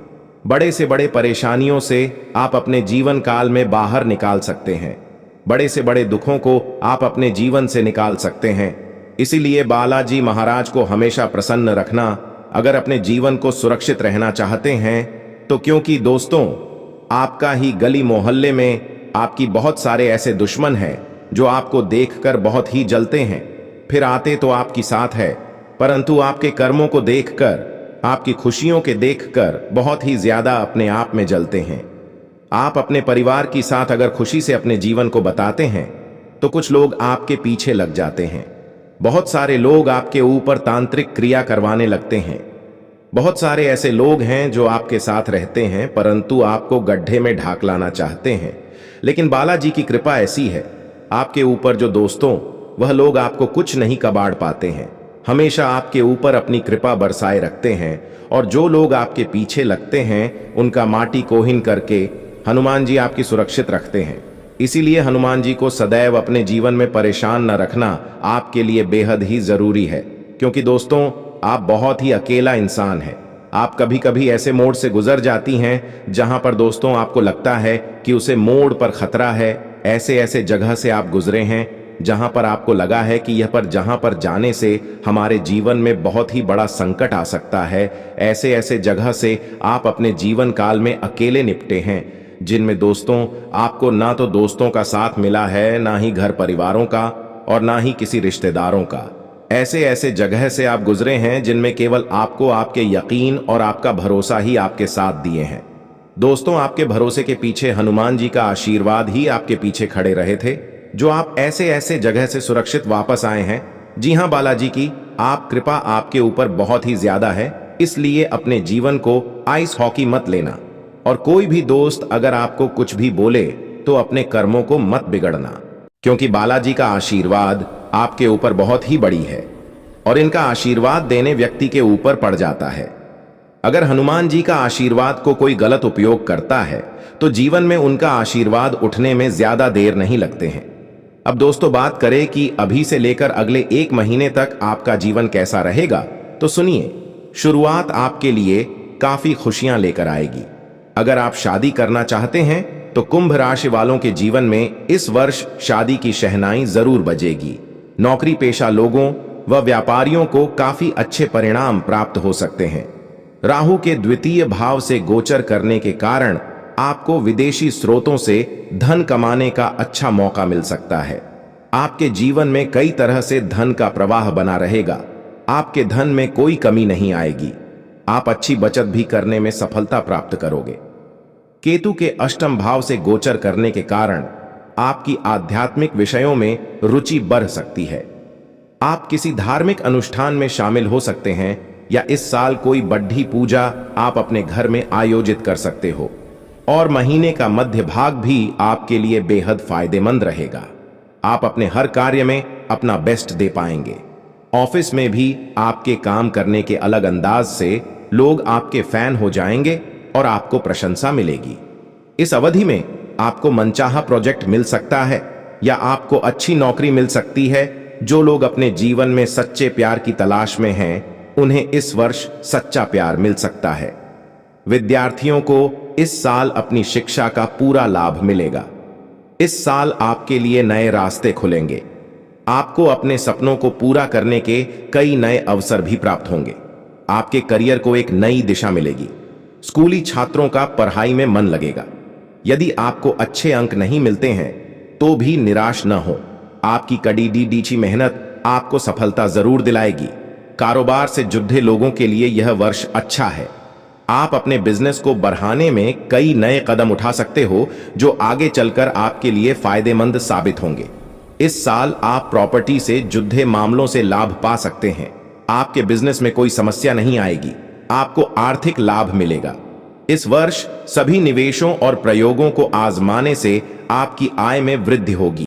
बड़े से बड़े परेशानियों से आप अपने जीवन काल में बाहर निकाल सकते हैं। बड़े से बड़े दुखों को आप अपने जीवन से निकाल सकते हैं। इसीलिए बालाजी महाराज को हमेशा प्रसन्न रखना अगर अपने जीवन को सुरक्षित रहना चाहते हैं तो, क्योंकि दोस्तों आपका ही गली मोहल्ले में आपकी बहुत सारे ऐसे दुश्मन हैं जो आपको देखकर बहुत ही जलते हैं। फिर आते तो आपकी साथ है, परंतु आपके कर्मों को देखकर, आपकी खुशियों के देखकर बहुत ही ज्यादा अपने आप में जलते हैं। आप अपने परिवार के साथ अगर खुशी से अपने जीवन को बताते हैं तो कुछ लोग आपके पीछे लग जाते हैं। बहुत सारे लोग आपके ऊपर तांत्रिक क्रिया करवाने लगते हैं। बहुत सारे ऐसे लोग हैं जो आपके साथ रहते हैं परंतु आपको गड्ढे में ढाक लाना चाहते हैं। लेकिन बालाजी की कृपा ऐसी है, आपके ऊपर जो दोस्तों वह लोग आपको कुछ नहीं कबाड़ पाते हैं, हमेशा आपके ऊपर अपनी कृपा बरसाए रखते हैं। और जो लोग आपके पीछे लगते हैं उनका माटी कोहिन करके हनुमान जी आपकी सुरक्षित रखते हैं। इसीलिए हनुमान जी को सदैव अपने जीवन में परेशान न रखना आपके लिए बेहद ही जरूरी है, क्योंकि दोस्तों आप बहुत ही अकेला इंसान हैं। आप कभी कभी ऐसे मोड़ से गुजर जाती हैं जहां पर दोस्तों आपको लगता है कि उसे मोड़ पर खतरा है। ऐसे ऐसे जगह से आप गुजरे हैं जहां पर आपको लगा है कि यह पर जहां पर जाने से हमारे जीवन में बहुत ही बड़ा संकट आ सकता है। ऐसे ऐसे जगह से आप अपने जीवन काल में अकेले निपटे हैं, जिनमें दोस्तों आपको ना तो दोस्तों का साथ मिला है, ना ही घर परिवारों का और ना ही किसी रिश्तेदारों का। ऐसे ऐसे जगह से आप गुजरे हैं जिनमें केवल आपको आपके यकीन और आपका भरोसा ही आपके साथ दिए हैं। दोस्तों आपके भरोसे के पीछे हनुमान जी का आशीर्वाद ही आपके पीछे खड़े रहे थे, जो आप ऐसे ऐसे जगह से सुरक्षित वापस आए हैं। जी हां बालाजी की आप कृपा आपके ऊपर बहुत ही ज्यादा है, इसलिए अपने जीवन को आइस हॉकी मत लेना। और कोई भी दोस्त अगर आपको कुछ भी बोले तो अपने कर्मों को मत बिगड़ना, क्योंकि बालाजी का आशीर्वाद आपके ऊपर बहुत ही बड़ी है और इनका आशीर्वाद देने व्यक्ति के ऊपर पड़ जाता है। अगर हनुमान जी का आशीर्वाद को कोई गलत उपयोग करता है तो जीवन में उनका आशीर्वाद उठने में ज्यादा देर नहीं लगते हैं। अब दोस्तों बात करें कि अभी से लेकर अगले 1 महीने तक आपका जीवन कैसा रहेगा, तो सुनिए, शुरुआत आपके लिए काफी खुशियां लेकर आएगी। अगर आप शादी करना चाहते हैं तो कुंभ राशि वालों के जीवन में इस वर्ष शादी की शहनाई जरूर बजेगी। नौकरी पेशा लोगों व व्यापारियों को काफी अच्छे परिणाम प्राप्त हो सकते हैं। राहु के द्वितीय भाव से गोचर करने के कारण आपको विदेशी स्रोतों से धन कमाने का अच्छा मौका मिल सकता है। आपके जीवन में कई तरह से धन का प्रवाह बना रहेगा। आपके धन में कोई कमी नहीं आएगी। आप अच्छी बचत भी करने में सफलता प्राप्त करोगे। केतु के अष्टम भाव से गोचर करने के कारण आपकी आध्यात्मिक विषयों में रुचि बढ़ सकती है। आप किसी धार्मिक अनुष्ठान में शामिल हो सकते हैं या इस साल कोई बड्ढी पूजा आप अपने घर में आयोजित कर सकते हो। और महीने का मध्य भाग भी आपके लिए बेहद फायदेमंद रहेगा। आप अपने हर कार्य में अपना बेस्ट दे पाएंगे। ऑफिस में भी आपके काम करने के अलग अंदाज से लोग आपके फैन हो जाएंगे और आपको प्रशंसा मिलेगी। इस अवधि में आपको मनचाहा प्रोजेक्ट मिल सकता है या आपको अच्छी नौकरी मिल सकती है। जो लोग अपने जीवन में सच्चे प्यार की तलाश में हैं, उन्हें इस वर्ष सच्चा प्यार मिल सकता है। विद्यार्थियों को इस साल अपनी शिक्षा का पूरा लाभ मिलेगा। इस साल आपके लिए नए रास्ते खुलेंगे। आपको अपने सपनों को पूरा करने के कई नए अवसर भी प्राप्त होंगे। आपके करियर को एक नई दिशा मिलेगी। स्कूली छात्रों का पढ़ाई में मन लगेगा। यदि आपको अच्छे अंक नहीं मिलते हैं तो भी निराश न हो। आपकी कड़ी डीची मेहनत आपको सफलता जरूर दिलाएगी। कारोबार से जुड़े लोगों के लिए यह वर्ष अच्छा है। आप अपने बिजनेस को बढ़ाने में कई नए कदम उठा सकते हो जो आगे चलकर आपके लिए फायदेमंद साबित होंगे। इस साल आप प्रॉपर्टी से जुड़े मामलों से लाभ पा सकते हैं। आपके बिजनेस में कोई समस्या नहीं आएगी। आपको आर्थिक लाभ मिलेगा। इस वर्ष सभी निवेशों और प्रयोगों को आजमाने से आपकी आय में वृद्धि होगी।